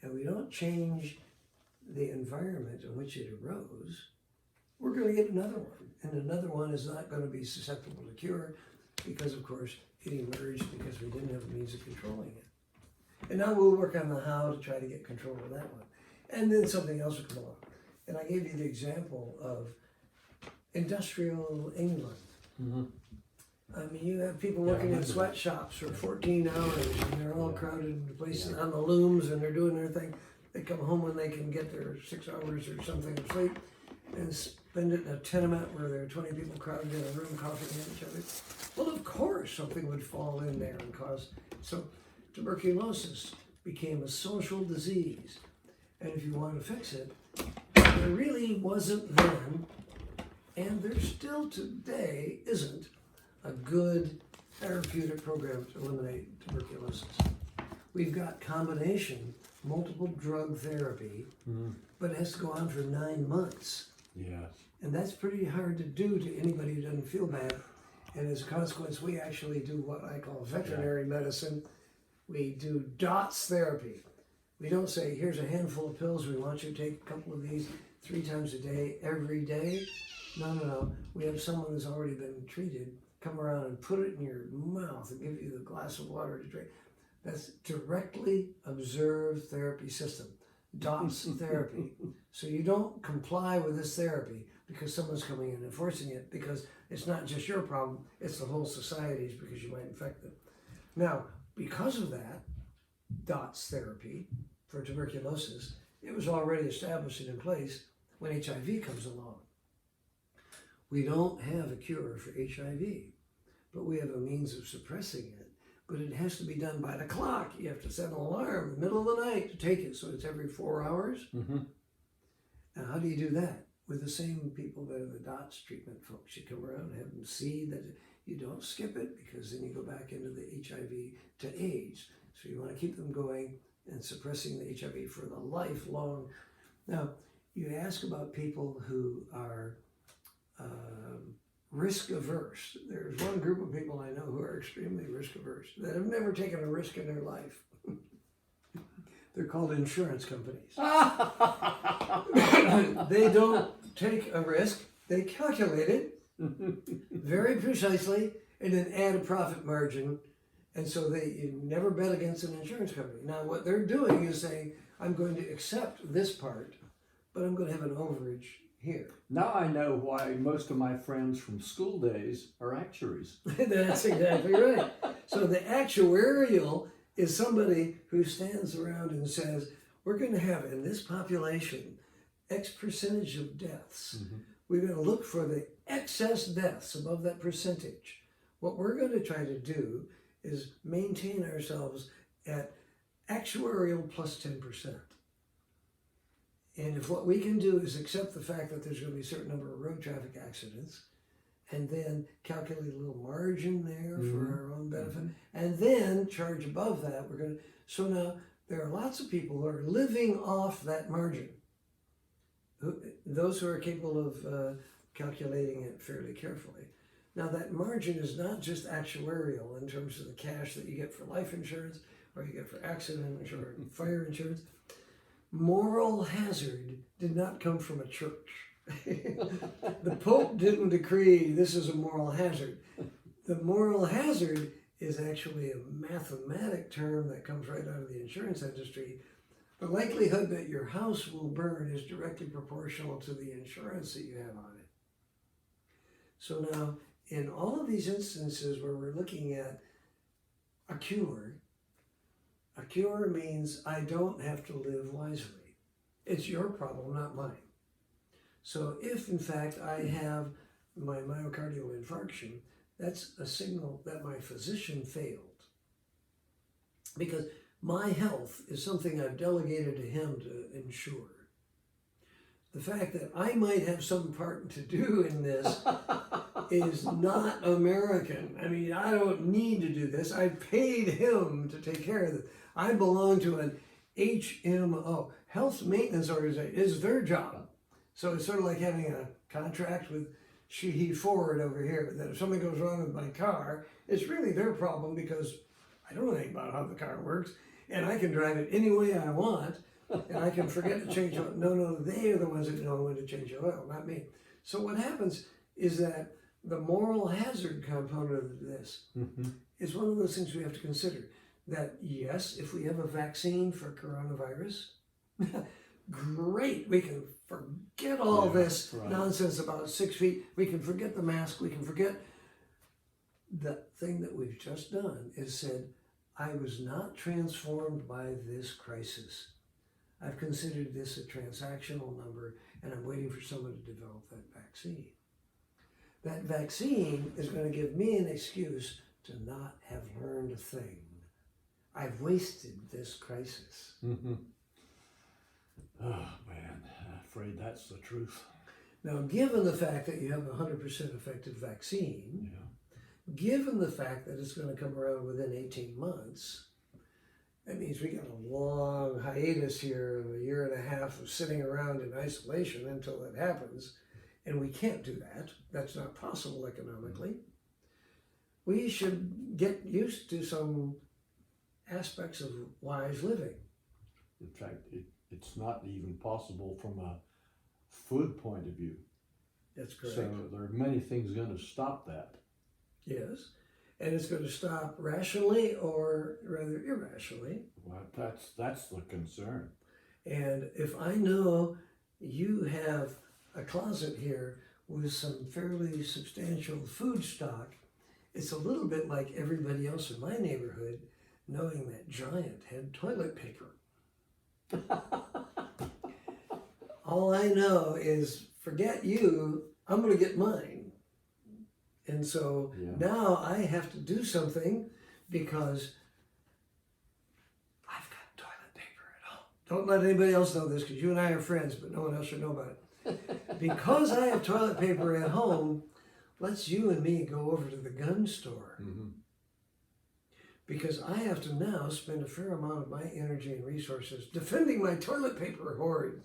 and we don't change the environment in which it arose, we're going to get another one. And another one is not going to be susceptible to cure because, of course, it emerged because we didn't have a means of controlling it. And now we'll work on the how to try to get control of that one. And then something else will come along. And I gave you the example of industrial England. I mean, you have people working in sweatshops for 14 hours and they're all crowded in places on the looms and they're doing their thing. They come home when they can get their 6 hours or something of sleep and spend it in a tenement where there are 20 people crowded in a room coughing at each other. Well, of course, something would fall in there and cause. So tuberculosis became a social disease. And if you want to fix it, there really wasn't then, and there still today isn't, a good therapeutic program to eliminate tuberculosis. We've got combination, multiple drug therapy, but it has to go on for 9 months. Yes. And that's pretty hard to do to anybody who doesn't feel bad. And as a consequence, we actually do what I call veterinary medicine. We do DOTS therapy. We don't say, here's a handful of pills, we want you to take a couple of these 3 times a day, every day. No. We have someone who's already been treated come around and put it in your mouth and give you the glass of water to drink. That's directly observed therapy system, DOTS therapy. So you don't comply with this therapy because someone's coming in and enforcing it, because it's not just your problem, it's the whole society's, because you might infect them. Now, because of that, DOTS therapy for tuberculosis, it was already established and in place when HIV comes along. We don't have a cure for HIV, but we have a means of suppressing it. But it has to be done by the clock. You have to set an alarm in the middle of the night to take it, so it's every 4 hours. Mm-hmm. Now, how do you do that? With the same people that are the DOTS treatment folks. You come around and have them see that you don't skip it, because then you go back into the HIV to AIDS. So you want to keep them going and suppressing the HIV for the lifelong. Now, you ask about people who are risk averse. There's one group of people I know who are extremely risk averse, that have never taken a risk in their life. They're called insurance companies. They don't take a risk, they calculate it very precisely and then add a profit margin. And so you never bet against an insurance company. Now what they're doing is saying, I'm going to accept this part, but I'm going to have an overage here. Now I know why most of my friends from school days are actuaries. That's exactly right. So the actuarial is somebody who stands around and says, we're going to have in this population X percentage of deaths. Mm-hmm. We're going to look for the excess deaths above that percentage. What we're going to try to do is maintain ourselves at actuarial plus 10%. And if what we can do is accept the fact that there's going to be a certain number of road traffic accidents, and then calculate a little margin there for our own benefit, and then charge above that, we're going to. So now there are lots of people who are living off that margin. Those who are capable of calculating it fairly carefully. Now that margin is not just actuarial in terms of the cash that you get for life insurance, or you get for accident insurance, fire insurance. Moral hazard did not come from a church. The Pope didn't decree this is a moral hazard. The moral hazard is actually a mathematic term that comes right out of the insurance industry. The likelihood that your house will burn is directly proportional to the insurance that you have on it. So now, in all of these instances where we're looking at a cure means I don't have to live wisely. It's your problem, not mine. So if in fact I have my myocardial infarction, that's a signal that my physician failed. Because my health is something I've delegated to him to ensure. The fact that I might have some part to do in this is not American. I mean, I don't need to do this. I paid him to take care of this. I belong to an HMO, Health Maintenance Organization. It's their job. So it's sort of like having a contract with he Ford over here, that if something goes wrong with my car, it's really their problem, because I don't know anything about how the car works, and I can drive it any way I want, and I can forget to change oil. No, they are the ones that know when to change oil, not me. So what happens is that the moral hazard component of this is one of those things we have to consider. That yes, if we have a vaccine for coronavirus, great, we can forget all this nonsense about 6 feet. We can forget the mask. We can forget. The thing that we've just done is said, I was not transformed by this crisis. I've considered this a transactional number, and I'm waiting for someone to develop that vaccine. That vaccine is going to give me an excuse to not have learned a thing. I've wasted this crisis. Oh man, I'm afraid that's the truth. Now, given the fact that you have a 100% effective vaccine, given the fact that it's going to come around within 18 months, that means we got a long hiatus here of 1.5 years of sitting around in isolation until it happens, and we can't do that. That's not possible economically. We should get used to some aspects of wise living. In fact, it's not even possible from a food point of view. That's correct. So there are many things going to stop that. Yes. And it's going to stop rationally or rather irrationally. Well, that's the concern. And if I know you have a closet here with some fairly substantial food stock, it's a little bit like everybody else in my neighborhood knowing that Giant had toilet paper. All I know is, forget you, I'm going to get mine. And so now I have to do something because I've got toilet paper at home. Don't let anybody else know this because you and I are friends, but no one else should know about it. Because I have toilet paper at home, let's you and me go over to the gun store. Mm-hmm. Because I have to now spend a fair amount of my energy and resources defending my toilet paper hoard.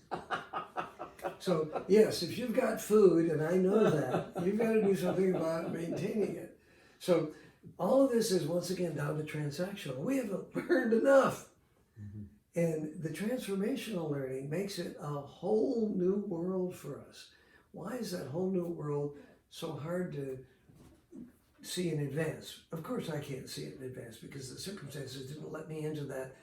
So, yes, if you've got food, and I know that, you've got to do something about maintaining it. So, all of this is once again down to transactional. We haven't learned enough. Mm-hmm. And the transformational learning makes it a whole new world for us. Why is that whole new world so hard to see in advance? Of course I can't see it in advance because the circumstances didn't let me into that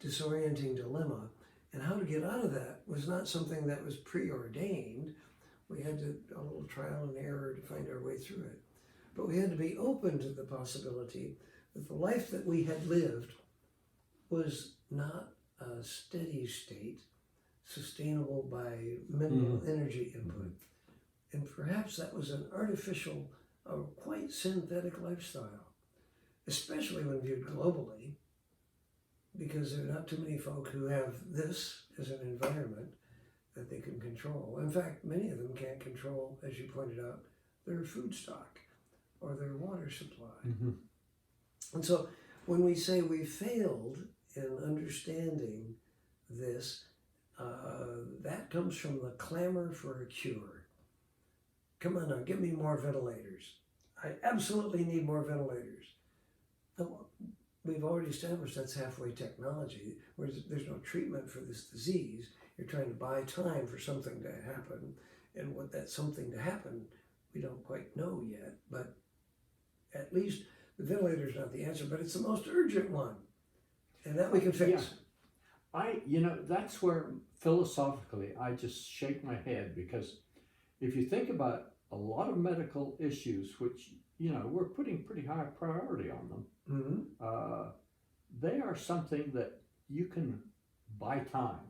disorienting dilemma. And how to get out of that was not something that was preordained. We had to a little trial and error to find our way through it. But we had to be open to the possibility that the life that we had lived was not a steady state, sustainable by minimal energy input. And perhaps that was an artificial, quite synthetic lifestyle, especially when viewed globally, because there are not too many folk who have this as an environment that they can control. In fact, many of them can't control, as you pointed out, their food stock or their water supply. Mm-hmm. And so when we say we failed in understanding this, that comes from the clamor for a cure. Come on now, give me more ventilators. I absolutely need more ventilators. We've already established that's halfway technology, where there's no treatment for this disease. You're trying to buy time for something to happen, and what that something to happen, we don't quite know yet, but at least the ventilator is not the answer, but it's the most urgent one, and that we can fix. Yeah. That's where philosophically I just shake my head, because if you think about a lot of medical issues, which, we're putting pretty high priority on them, they are something that you can buy time,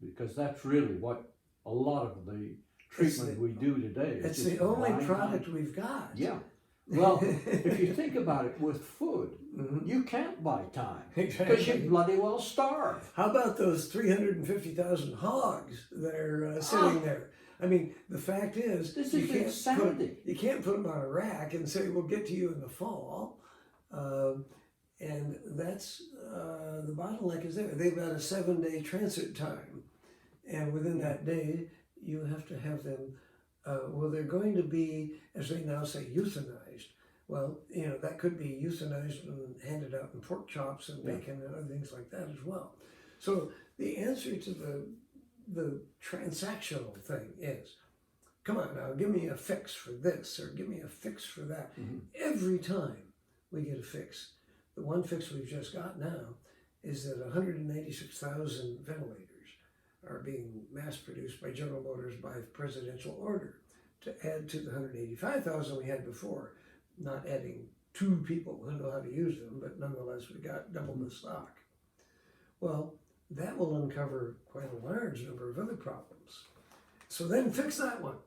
because that's really what a lot of the treatment we do today is. It's just the only buying product time. we've got. Yeah. Well, if you think about it, with food, you can't buy time because you bloody well starve. How about those 350,000 hogs that are sitting there? I mean, the fact is, This is insanity. You can't put them on a rack and say, we'll get to you in the fall. And that's, the bottleneck is there. They've got a 7-day transit time. And within that day, you have to have them, they're going to be, as they now say, euthanized. Well, that could be euthanized and handed out in pork chops and bacon and other things like that as well. So the answer to the transactional thing is, come on now, give me a fix for this or give me a fix for that. Every time we get a fix, the one fix we've just got now is that 186,000 ventilators are being mass produced by General Motors by presidential order to add to the 185,000 we had before, not adding 2 people who know how to use them, but nonetheless we got double the stock. Well, that will uncover quite a large number of other problems. So then fix that one,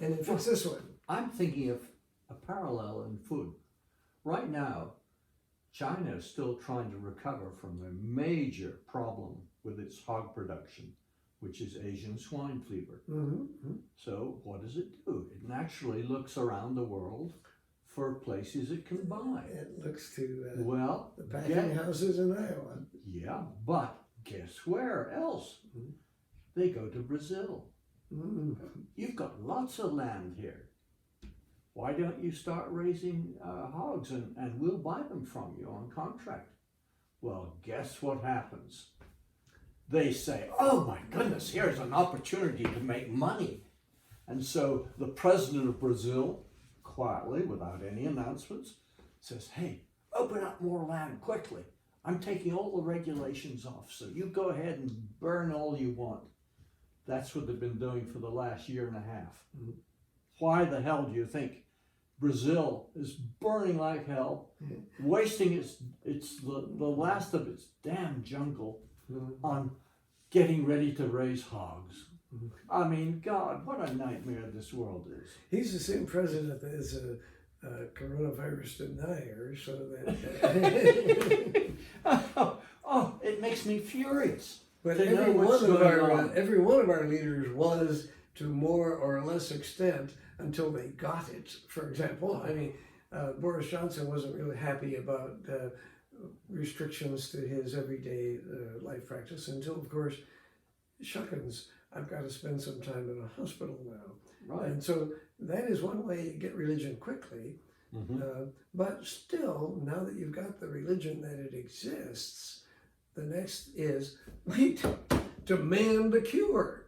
and then fix this one. I'm thinking of a parallel in food. Right now, China is still trying to recover from the major problem with its hog production, which is Asian swine fever. So what does it do? It naturally looks around the world for places it can buy. It looks to the packing houses in Iowa. Yeah, but guess where else? They go to Brazil. You've got lots of land here. Why don't you start raising hogs and we'll buy them from you on contract? Well, guess what happens? they say, oh my goodness, here's an opportunity to make money. And so the president of Brazil, quietly, without any announcements, says, hey, open up more land quickly. I'm taking all the regulations off, so you go ahead and burn all you want. That's what they've been doing for the last year and a half. Mm-hmm. Why the hell do you think Brazil is burning like hell, wasting the last of its damn jungle on getting ready to raise hogs? I mean, God, what a nightmare this world is. He's the same president that is a coronavirus denier, so that... oh, it makes me furious. But every one of our leaders was, to more or less extent, until they got it. For example, I mean, Boris Johnson wasn't really happy about restrictions to his everyday life practice until, of course, shuckins, I've got to spend some time in a hospital now. Right. And so that is one way to get religion quickly. But still, now that you've got the religion that it exists, the next is, wait, demand a cure.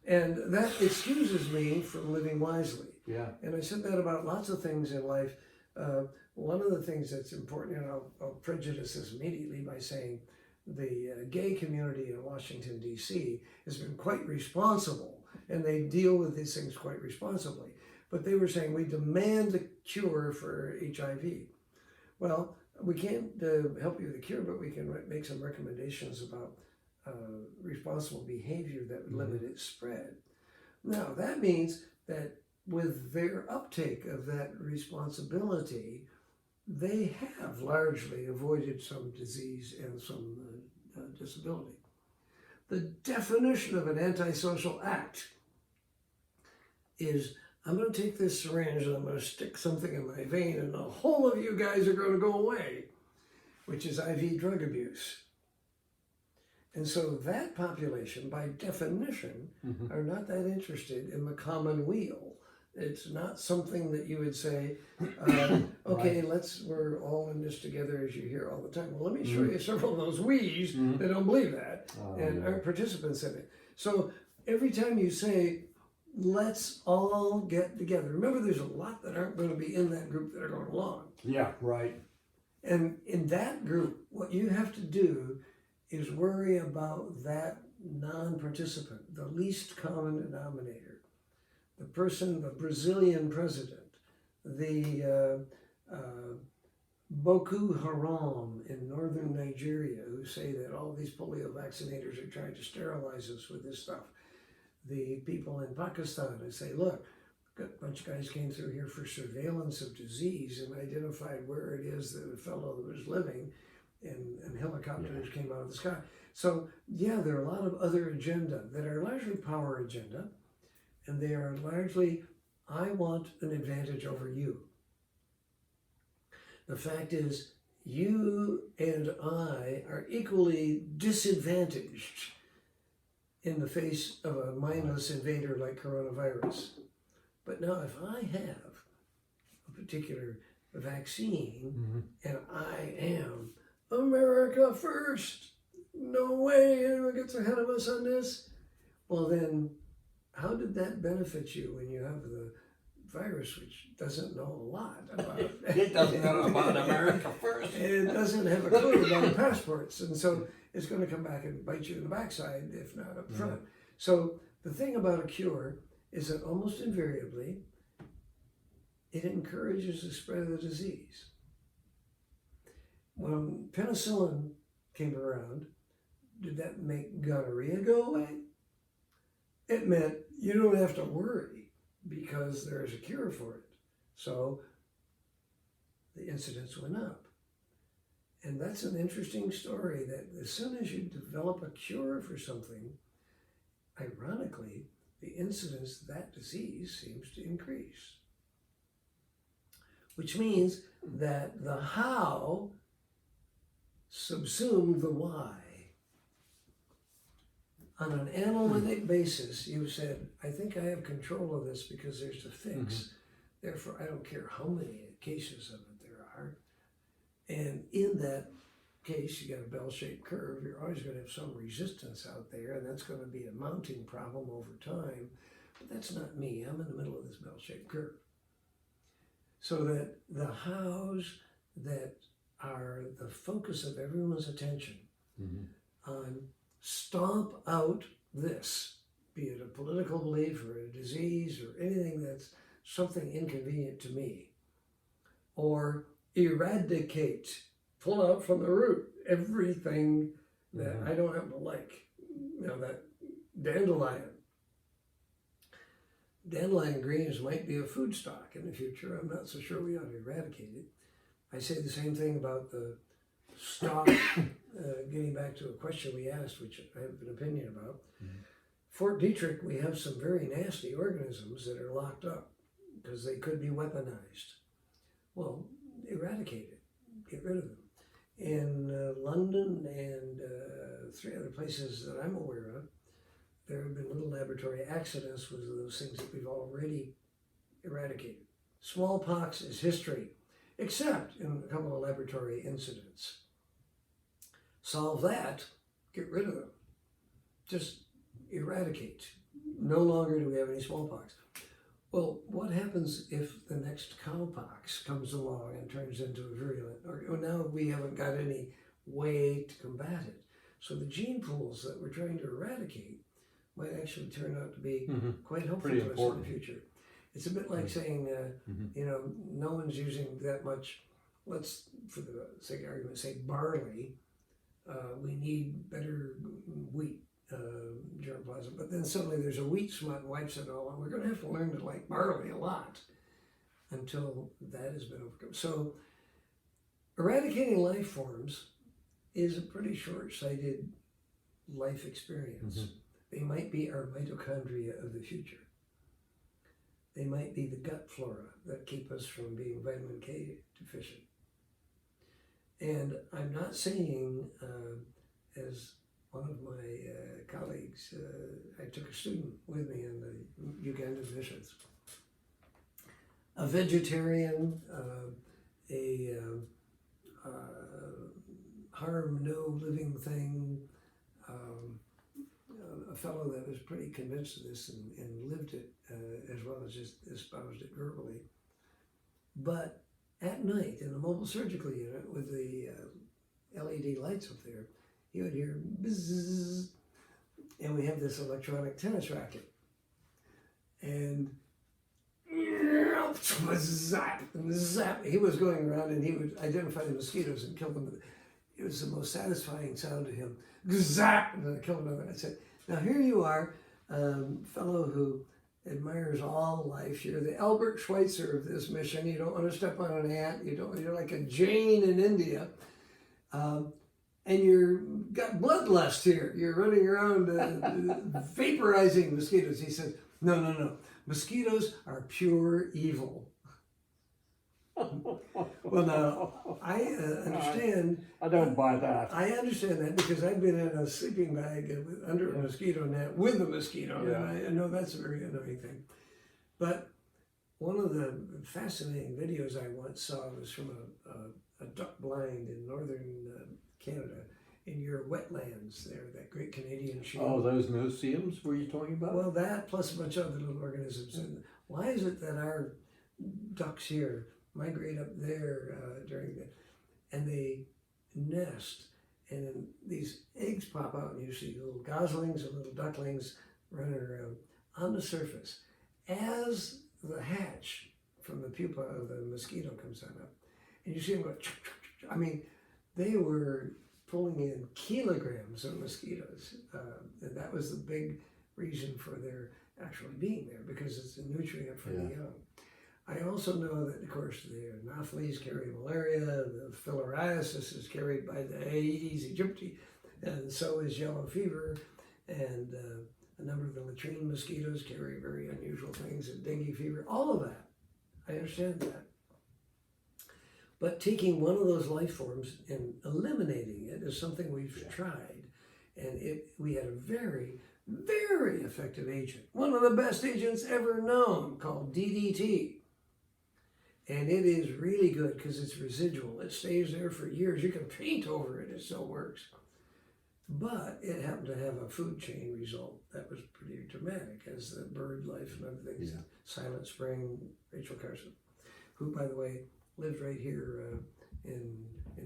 And that excuses me from living wisely. Yeah. And I said that about lots of things in life. One of the things that's important, and I'll prejudice this immediately by saying the gay community in Washington, D.C. has been quite responsible, and they deal with these things quite responsibly. But they were saying, we demand a cure for HIV. Well, we can't help you with a cure, but we can make some recommendations about responsible behavior that would limit its spread. Now, that means that with their uptake of that responsibility, they have largely avoided some disease and some disability. The definition of an antisocial act is, I'm going to take this syringe and I'm going to stick something in my vein and the whole of you guys are going to go away, which is IV drug abuse. And so that population, by definition, are not that interested in the common weal. It's not something that you would say, okay, we're all in this together, as you hear all the time. Well, let me show you several of those we's that don't believe that and aren't participants in it. So every time you say, let's all get together, remember there's a lot that aren't going to be in that group that are going along. Yeah, right. And in that group, what you have to do is worry about that non-participant, the least common denominator. The person, the Brazilian president, the Boko Haram in northern Nigeria, who say that all these polio vaccinators are trying to sterilize us with this stuff. The people in Pakistan who say, look, a bunch of guys came through here for surveillance of disease and identified where it is that the fellow was living, and helicopters came out of the sky. So, yeah, there are a lot of other agenda that are largely power agenda, and they are largely, I want an advantage over you. The fact is, you and I are equally disadvantaged in the face of a mindless invader like coronavirus. But now if I have a particular vaccine and I am America first, no way anyone gets ahead of us on this, well then, how did that benefit you when you have the virus, which doesn't know a lot about it doesn't know about America first. It doesn't have a clue about passports, and so it's going to come back and bite you in the backside, if not up front. So the thing about a cure is that almost invariably it encourages the spread of the disease. When penicillin came around, did that make gonorrhea go away? It meant you don't have to worry because there's a cure for it. So the incidence went up. And that's an interesting story, that as soon as you develop a cure for something, ironically, the incidence of that disease seems to increase. Which means that the how subsumed the why. On an analytic basis, you said, I think I have control of this because there's a fix. Therefore, I don't care how many cases of it there are. And in that case, you got a bell-shaped curve, you're always going to have some resistance out there, and that's going to be a mounting problem over time. But that's not me. I'm in the middle of this bell-shaped curve. So that the hows that are the focus of everyone's attention on stomp out this, be it a political belief or a disease or anything that's something inconvenient to me, or eradicate, pull out from the root everything that I don't happen to like. You know, that dandelion. Dandelion greens might be a food stock in the future. I'm not so sure we ought to eradicate it. I say the same thing about the stock, getting back to a question we asked, which I have an opinion about. Fort Detrick, we have some very nasty organisms that are locked up because they could be weaponized. Well, eradicate it, get rid of them. In London and 3 other places that I'm aware of, there have been little laboratory accidents with those things that we've already eradicated. Smallpox is history, except in a couple of laboratory incidents. Solve that, get rid of them. Just eradicate. No longer do we have any smallpox. Well, what happens if the next cowpox comes along and turns into a virulent, or now we haven't got any way to combat it? So the gene pools that we're trying to eradicate might actually turn out to be quite helpful to us in the future. It's a bit like saying, you know, no one's using that much, let's, for the sake of argument, say barley. We need better wheat germplasm, but then suddenly there's a wheat smut and wipes it all out. We're going to have to learn to like barley a lot until that has been overcome. So eradicating life forms is a pretty short-sighted life experience. They might be our mitochondria of the future. They might be the gut flora that keep us from being vitamin K deficient. And I'm not saying, as one of my colleagues, I took a student with me in the Uganda missions. A vegetarian, harm no living thing, a fellow that was pretty convinced of this and lived it as well as just espoused it verbally. But at night in the mobile surgical unit with the LED lights up there, you would hear bzzz, and we have this electronic tennis racket. And zap, and zap. He was going around and he would identify the mosquitoes and kill them. It was the most satisfying sound to him. Zap, and then I killed another. I said, now here you are, fellow who admires all life. You're the Albert Schweitzer of this mission. You don't want to step on an ant. You're like a Jane in India. And you've got bloodlust here. You're running around vaporizing mosquitoes. He said, no. Mosquitoes are pure evil. Well, now, I understand. I don't buy that. I understand that because I've been in a sleeping bag under a mosquito net with a mosquito, and I know that's a very annoying thing. But one of the fascinating videos I once saw was from a duck blind in northern Canada, in your wetlands there, that Great Canadian Shield. Oh, those no-see-ums were you talking about? Well, that plus a bunch of other little organisms. And why is it that our ducks here migrate up there and they nest, and then these eggs pop out, and you see little goslings and little ducklings running around on the surface. As the hatch from the pupa of the mosquito comes on up, and you see them go, I mean, they were pulling in kilograms of mosquitoes, and that was the big reason for their actually being there, because it's a nutrient for the young. I also know that, of course, the Anopheles carry malaria, the filariasis is carried by the Aedes aegypti, and so is yellow fever, and a number of the latrine mosquitoes carry very unusual things, and dengue fever, all of that. I understand that. But taking one of those life forms and eliminating it is something we've tried, and we had a very, very effective agent, one of the best agents ever known, called DDT. And it is really good because it's residual. It stays there for years. You can paint over it, it still works. But it happened to have a food chain result that was pretty dramatic, as the bird life and other things. Yeah. Silent Spring, Rachel Carson, who, by the way, lived right here in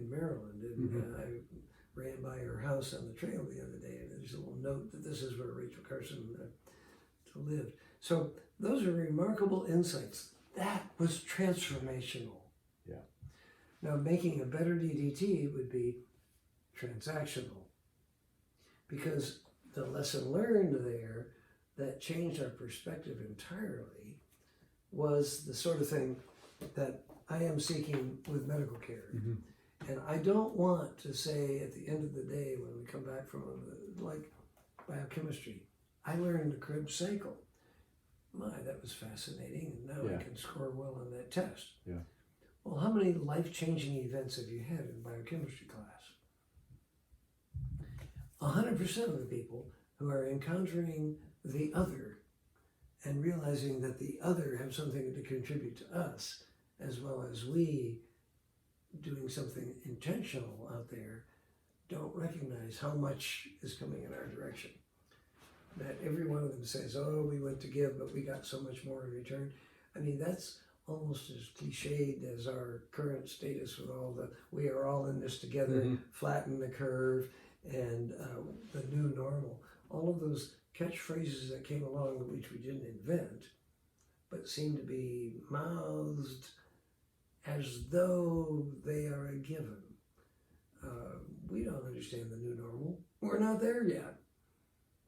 Maryland. And I ran by her house on the trail the other day, and there's a little note that this is where Rachel Carson lived. So those are remarkable insights. That was transformational. Yeah. Now, making a better DDT would be transactional, because the lesson learned there that changed our perspective entirely was the sort of thing that I am seeking with medical care. And I don't want to say at the end of the day when we come back from like biochemistry, I learned the Krebs cycle. My, that was fascinating, and now I can score well on that test. Yeah. Well, how many life-changing events have you had in biochemistry class? 100% of the people who are encountering the other and realizing that the other have something to contribute to us, as well as we doing something intentional out there, don't recognize how much is coming in our direction. That every one of them says, oh, we went to give, but we got so much more in return. I mean, that's almost as cliched as our current status with all the, we are all in this together, flatten the curve, and the new normal. All of those catchphrases that came along, which we didn't invent, but seem to be mouthed as though they are a given. We don't understand the new normal. We're not there yet.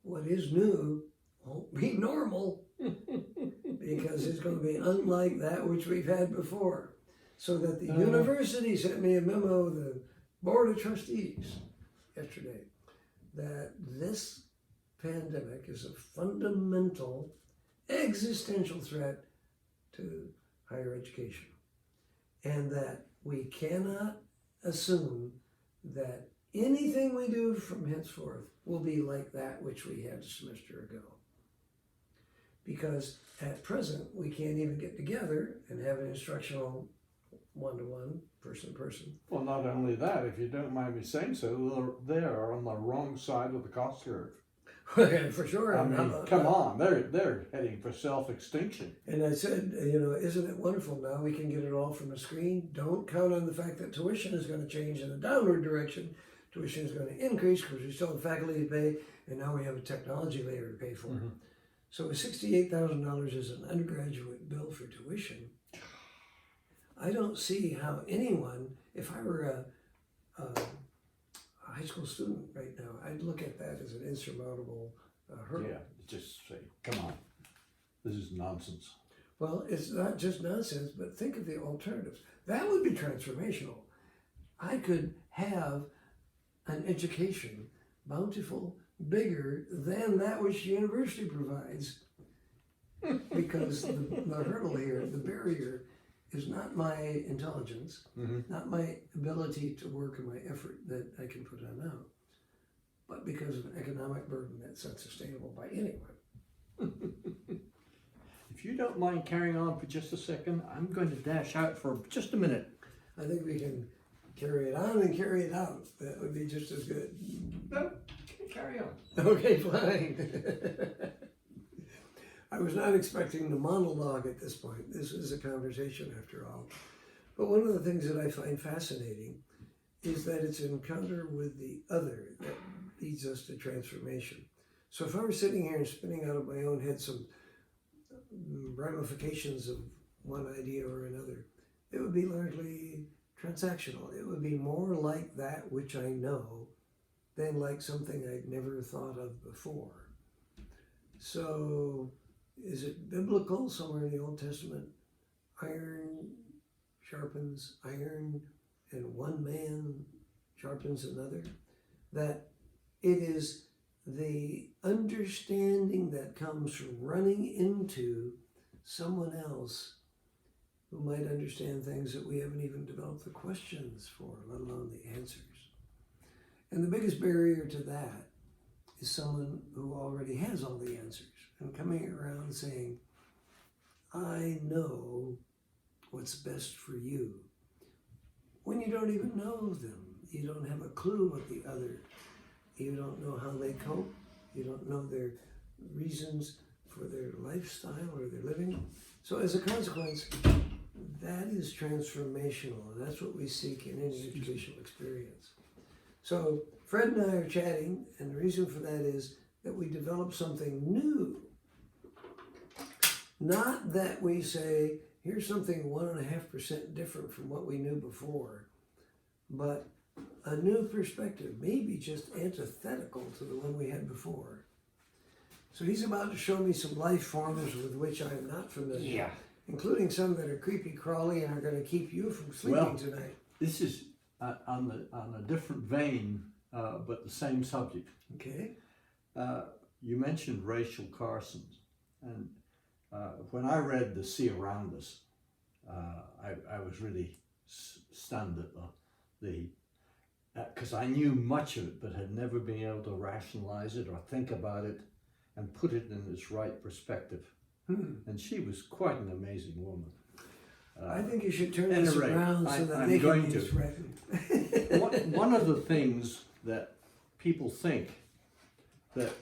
What is new won't be normal because it's going to be unlike that which we've had before. So that the university sent me a memo, the Board of Trustees, yesterday, that this pandemic is a fundamental existential threat to higher education, and that we cannot assume that anything we do from henceforth will be like that which we had a semester ago. Because at present, we can't even get together and have an instructional one-to-one, person-to-person. Well, not only that, if you don't mind me saying so, they're on the wrong side of the cost curve. For sure. I mean, come on, they're heading for self-extinction. And I said, you know, isn't it wonderful now we can get it all from a screen? Don't count on the fact that tuition is going to change in a downward direction. Tuition is going to increase because we still have faculty to pay, and now we have a technology layer to pay for. So $68,000 is an undergraduate bill for tuition. I don't see how anyone, if I were a high school student right now, I'd look at that as an insurmountable hurdle. Yeah, just say, come on, this is nonsense. Well, it's not just nonsense, but think of the alternatives. That would be transformational. I could have an education bountiful, bigger than that which the university provides. Because the hurdle here, the barrier, is not my intelligence, not my ability to work and my effort that I can put on out, but because of an economic burden that's unsustainable by anyone. If you don't mind carrying on for just a second, I'm going to dash out for just a minute. I think we can carry it on and carry it out. That would be just as good. No, carry on. Okay, fine. I was not expecting the monologue at this point. This is a conversation after all. But one of the things that I find fascinating is that it's an encounter with the other that leads us to transformation. So if I were sitting here and spinning out of my own head some ramifications of one idea or another, it would be largely transactional. It would be more like that which I know than like something I'd never thought of before. So is it biblical somewhere in the Old Testament? Iron sharpens iron and one man sharpens another. That it is the understanding that comes from running into someone else who might understand things that we haven't even developed the questions for, let alone the answers. And the biggest barrier to that is someone who already has all the answers and coming around saying, I know what's best for you. When you don't even know them, you don't have a clue what the other, you don't know how they cope, you don't know their reasons for their lifestyle or their living. So as a consequence, that is transformational, and that's what we seek in any educational experience. So Fred and I are chatting, and the reason for that is that we develop something new. Not that we say, here's something 1.5% different from what we knew before, but a new perspective, maybe just antithetical to the one we had before. So he's about to show me some life forms with which I am not familiar, including some that are creepy crawly and are going to keep you from sleeping tonight. This is on a different vein, but the same subject. Okay. You mentioned Rachel Carson's, and when I read The Sea Around Us, I was really stunned at the because I knew much of it, but had never been able to rationalize it or think about it and put it in its right perspective. And she was quite an amazing woman. I think you should turn this around so that they can use right. One of the things that people think that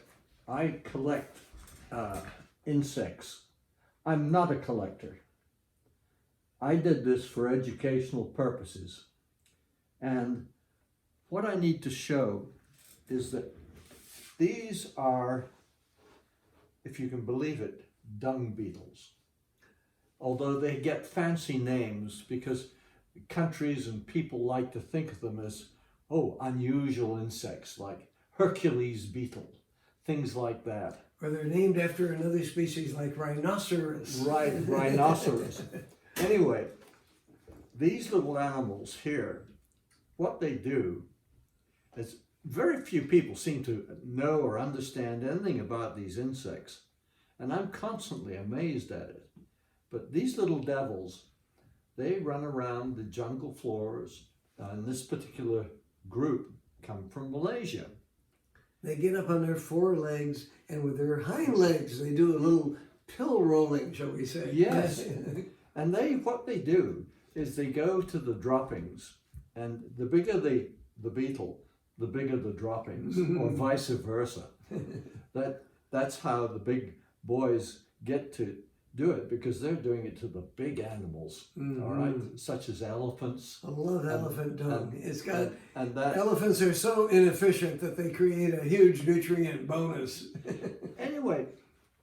I collect insects. I'm not a collector. I did this for educational purposes. And what I need to show is that these are, if you can believe it, dung beetles. Although they get fancy names because countries and people like to think of them as, unusual insects like Hercules beetle, things like that. Or they're named after another species like rhinoceros. Right, rhinoceros. Anyway, these little animals here, what they do is very few people seem to know or understand anything about these insects. And I'm constantly amazed at it. But these little devils, they run around the jungle floors, and this particular group come from Malaysia. They get up on their forelegs, and with their hind legs, they do a little pill rolling, shall we say. Yes. And what they do is they go to the droppings, and the bigger the beetle, the bigger the droppings, or vice versa. That's how the big boys get to do it, because they're doing it to the big animals, all right, such as elephants. I love elephant dung. It's got, and that, elephants are so inefficient that they create a huge nutrient bonus. Anyway,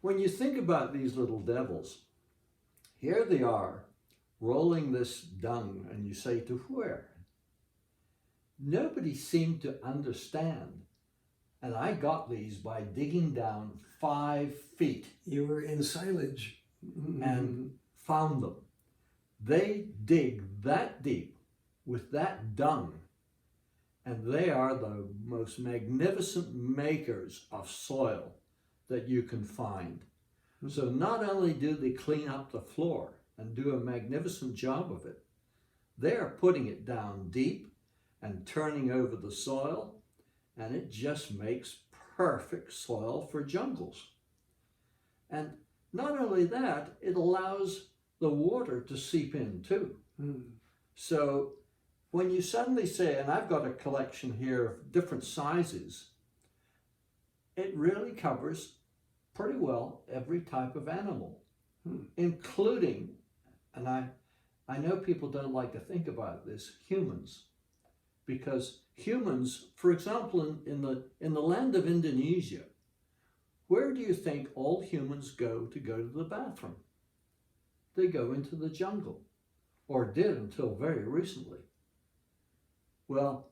when you think about these little devils, here they are rolling this dung, and you say, to where? Nobody seemed to understand. And I got these by digging down 5 feet. You were in silage. And found them. They dig that deep with that dung, and they are the most magnificent makers of soil that you can find. So not only do they clean up the floor and do a magnificent job of it, they are putting it down deep and turning over the soil, and it just makes perfect soil for jungles. And not only that, it allows the water to seep in too. So when you suddenly say, and I've got a collection here of different sizes, it really covers pretty well every type of animal, including, and I know people don't like to think about this, humans. Because humans, for example, in the land of Indonesia, where do you think all humans go to the bathroom? They go into the jungle, or did until very recently. Well,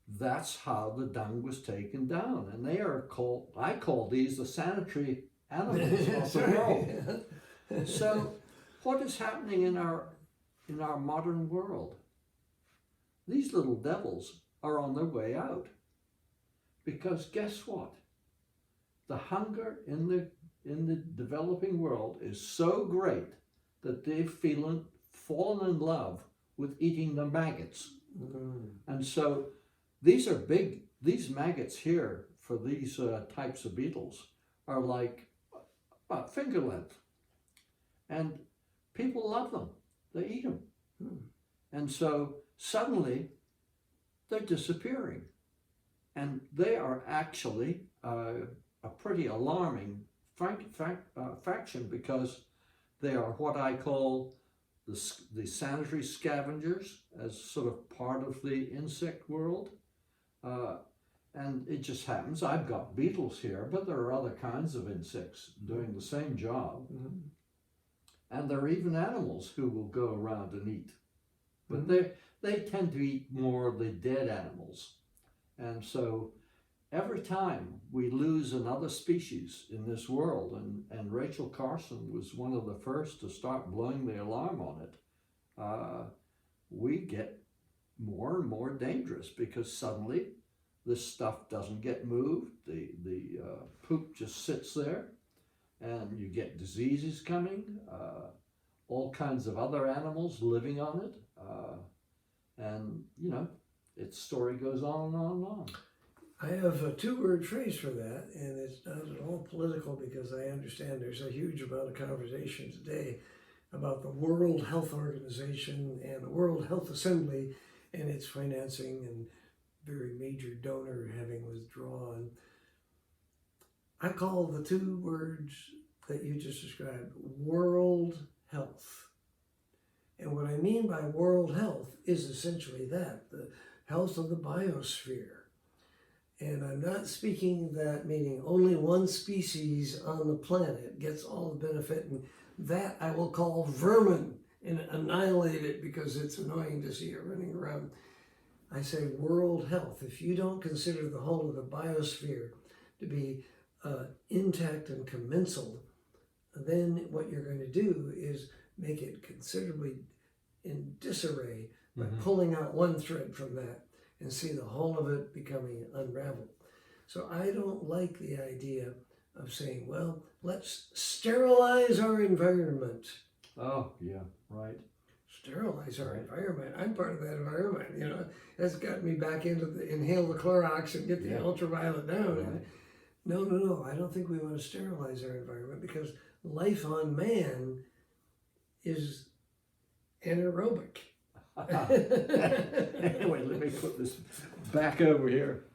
that's how the dung was taken down, and they are called, I call these the sanitary animals of the world. So what is happening in our modern world? These little devils are on their way out. Because guess what? The hunger in the developing world is so great that they've fallen in love with eating the maggots. And so these maggots here for these types of beetles are like about finger length. And people love them. they eat them. And so suddenly they're disappearing. And they are actually a pretty alarming faction, because they are what I call the sanitary scavengers, as sort of part of the insect world. And it just happens, I've got beetles here, but there are other kinds of insects doing the same job. And there are even animals who will go around and eat. But they tend to eat more of the dead animals. And so every time we lose another species in this world, and Rachel Carson was one of the first to start blowing the alarm on it, we get more and more dangerous, because suddenly this stuff doesn't get moved. The poop just sits there, and you get diseases coming, all kinds of other animals living on it, and its story goes on and on and on. I have a two-word phrase for that, and it's not at all political, because I understand there's a huge amount of conversation today about the World Health Organization and the World Health Assembly and its financing, and very major donor having withdrawn. I call the two words that you just described world health. And what I mean by world health is essentially that, the health of the biosphere. And I'm not speaking that meaning only one species on the planet gets all the benefit, and that I will call vermin and annihilate it because it's annoying to see it running around. I say world health. If you don't consider the whole of the biosphere to be intact and commensal, then what you're going to do is make it considerably in disarray by pulling out one thread from that and see the whole of it becoming unraveled. So I don't like the idea of saying, well, let's sterilize our environment. Oh, yeah, right. Sterilize our environment. I'm part of that environment, That's got me back into the inhale the Clorox and get the ultraviolet down. Right. No, I don't think we want to sterilize our environment, because life on man is anaerobic. Anyway, let me put this back over here.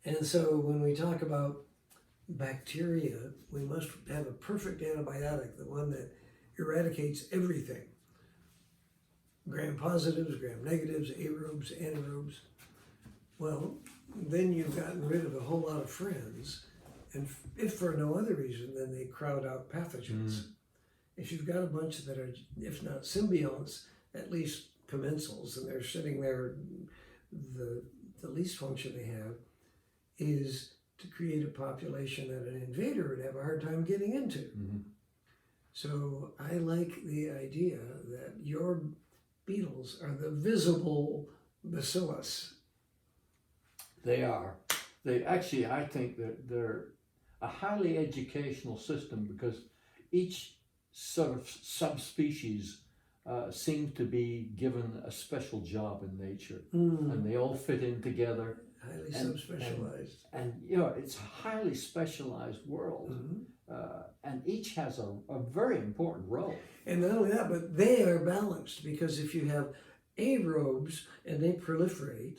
And so when we talk about bacteria, we must have a perfect antibiotic, the one that eradicates everything. Gram-positives, gram-negatives, aerobes, anaerobes. Well, then you've gotten rid of a whole lot of friends, and if for no other reason, then they crowd out pathogens. If you've got a bunch that are, if not symbionts, at least commensals, and they're sitting there, the least function they have is to create a population that an invader would have a hard time getting into. So I like the idea that your beetles are the visible bacillus. They are. They actually, I think that they're a highly educational system, because each sort of subspecies seems to be given a special job in nature, and they all fit in together. Highly subspecialized. And it's a highly specialized world, and each has a very important role. And not only that, but they are balanced, because if you have aerobes and they proliferate,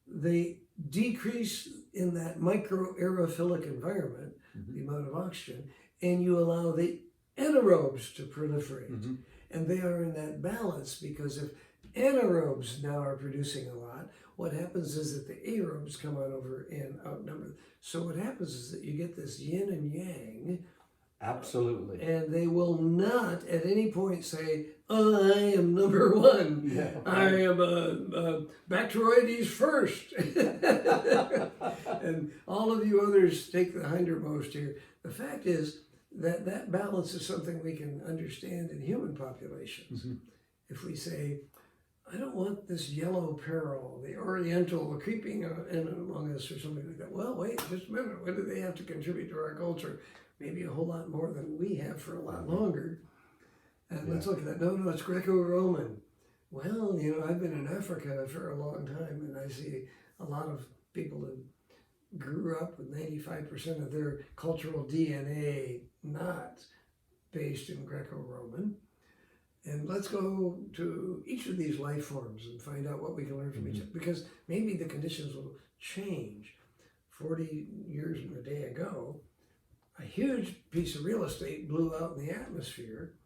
they decrease in that microaerophilic environment, the amount of oxygen, and you allow the anaerobes to proliferate. And they are in that balance, because if anaerobes now are producing a lot, what happens is that the aerobes come on over and outnumber. So what happens is that you get this yin and yang. Absolutely. And they will not at any point say, I am number one. Yeah. I am Bacteroides first. And all of you others take the hindermost here. The fact is that that balance is something we can understand in human populations. If we say, I don't want this yellow peril, the oriental creeping in among us, or something like that. Well, wait, just a minute. What do they have to contribute to our culture? Maybe a whole lot more than we have for a lot longer. And let's look at that. No, it's Greco-Roman. Well, I've been in Africa for a long time, and I see a lot of people who grew up with 95% of their cultural DNA not based in Greco-Roman. And let's go to each of these life forms and find out what we can learn from each other. Because maybe the conditions will change. 40 years and a day ago, a huge piece of real estate blew out in the atmosphere,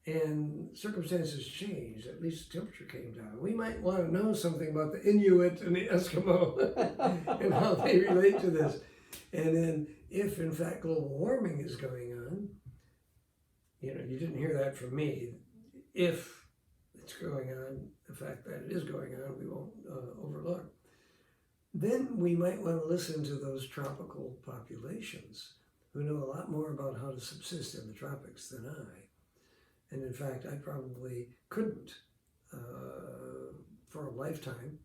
and circumstances changed. At least the temperature came down. We might want to know something about the Inuit and the Eskimo and how they relate to this. And then if in fact global warming is going on, you didn't hear that from me. If it's going on, the fact that it is going on, we won't overlook. Then we might want to listen to those tropical populations who know a lot more about how to subsist in the tropics than I. And in fact, I probably couldn't for a lifetime,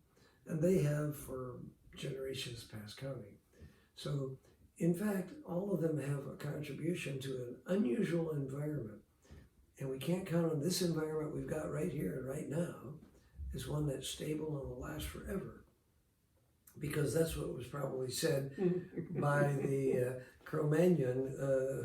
and they have for generations past counting. So, in fact, all of them have a contribution to an unusual environment. And we can't count on this environment we've got right here and right now as one that's stable and will last forever. Because that's what was probably said by the Cro-Magnon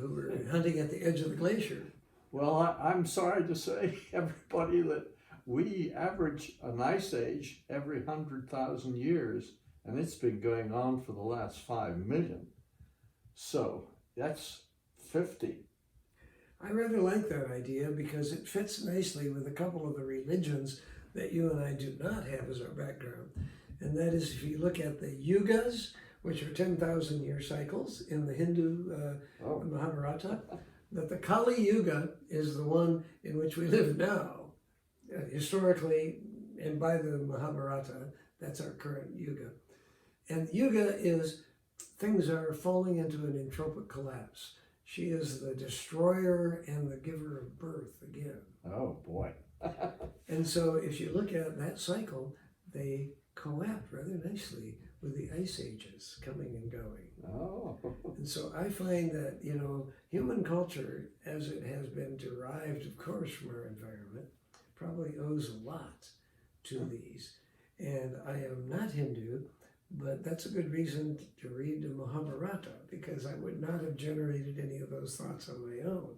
who were hunting at the edge of the glacier. Well, I'm sorry to say, everybody, that we average an ice age every 100,000 years, and it's been going on for the last 5 million. So that's 50. I rather like that idea because it fits nicely with a couple of the religions that you and I do not have as our background. And that is, if you look at the yugas, which are 10,000 year cycles in the Hindu Mahabharata, that the Kali Yuga is the one in which we live now. Historically, and by the Mahabharata, that's our current yuga. And yuga is things are falling into an entropic collapse. She is the destroyer and the giver of birth again. Oh, boy. And so if you look at that cycle, they co-apt rather nicely with the ice ages coming and going. Oh. And so I find that, human culture, as it has been derived, of course, from our environment, probably owes a lot to these. And I am not Hindu, but that's a good reason to read the Mahabharata, because I would not have generated any of those thoughts on my own.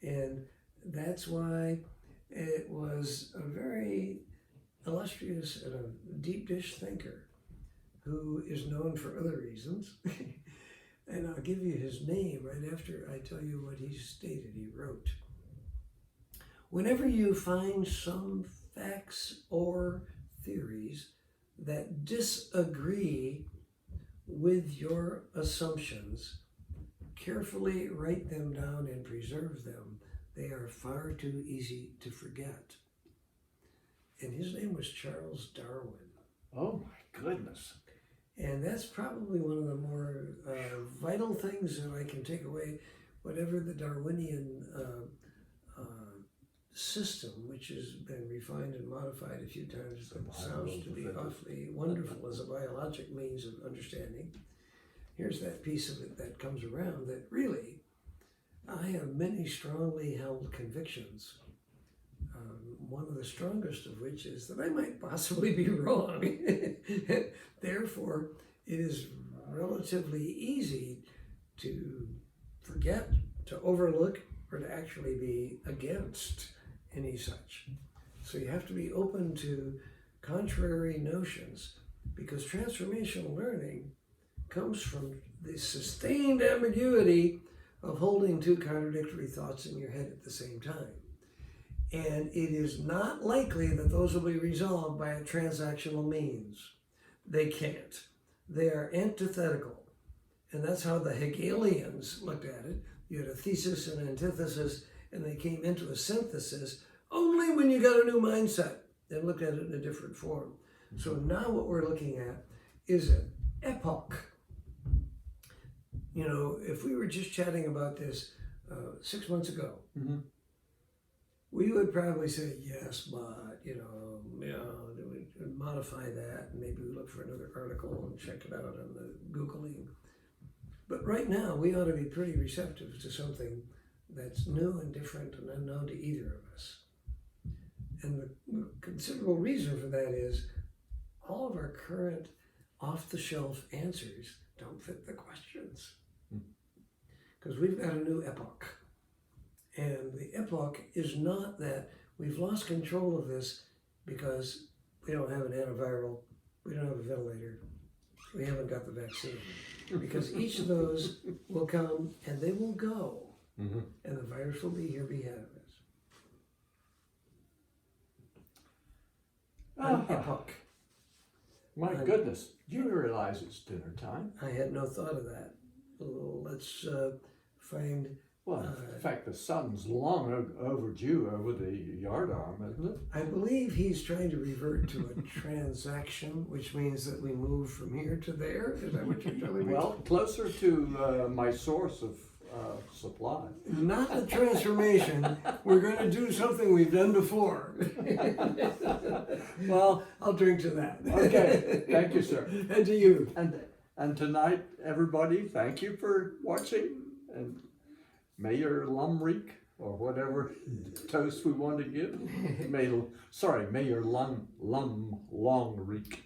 And that's why it was a very illustrious and a deep dish thinker who is known for other reasons. And I'll give you his name right after I tell you what he stated. He wrote, "Whenever you find some facts or theories that disagree with your assumptions, carefully write them down and preserve them. They are far too easy to forget." And his name was Charles Darwin. Oh, my goodness. And that's probably one of the more vital things that I can take away, whatever the Darwinian system, which has been refined and modified a few times, but sounds to be awfully wonderful as a biologic means of understanding. Here's that piece of it that comes around that really, I have many strongly held convictions. One of the strongest of which is that I might possibly be wrong. Therefore, it is relatively easy to forget, to overlook, or to actually be against any such. So you have to be open to contrary notions, because transformational learning comes from the sustained ambiguity of holding two contradictory thoughts in your head at the same time. And it is not likely that those will be resolved by a transactional means. They can't. They are antithetical. And that's how the Hegelians looked at it. You had a thesis and an antithesis, and they came into a synthesis only when you got a new mindset and looked at it in a different form. Mm-hmm. So now what we're looking at is an epoch. If we were just chatting about this 6 months ago, mm-hmm. we would probably say, yes, but, we modify that, and maybe we look for another article and check it out on the Googling. But right now, we ought to be pretty receptive to something that's new and different and unknown to either of us. And the considerable reason for that is all of our current off-the-shelf answers don't fit the questions. Because we've got a new epoch. And the epoch is not that we've lost control of this because we don't have an antiviral, we don't have a ventilator, we haven't got the vaccine. Because each of those will come and they will go, Mm-hmm. and the virus will be here ahead of us. An epoch. My goodness, do you realize it's dinner time? I had no thought of that. Well, let's find. Well, in fact, the sun's long overdue over the yardarm, isn't it? I believe he's trying to revert to a transaction, which means that we move from here to there. Is that what you're telling me? Well, closer to my source of supply. Not a transformation. We're going to do something we've done before. Well, I'll drink to that. Okay, thank you, sir. And to you. And tonight, everybody, thank you for watching, and may your lum reek, or whatever toast we want to give. May your long reek.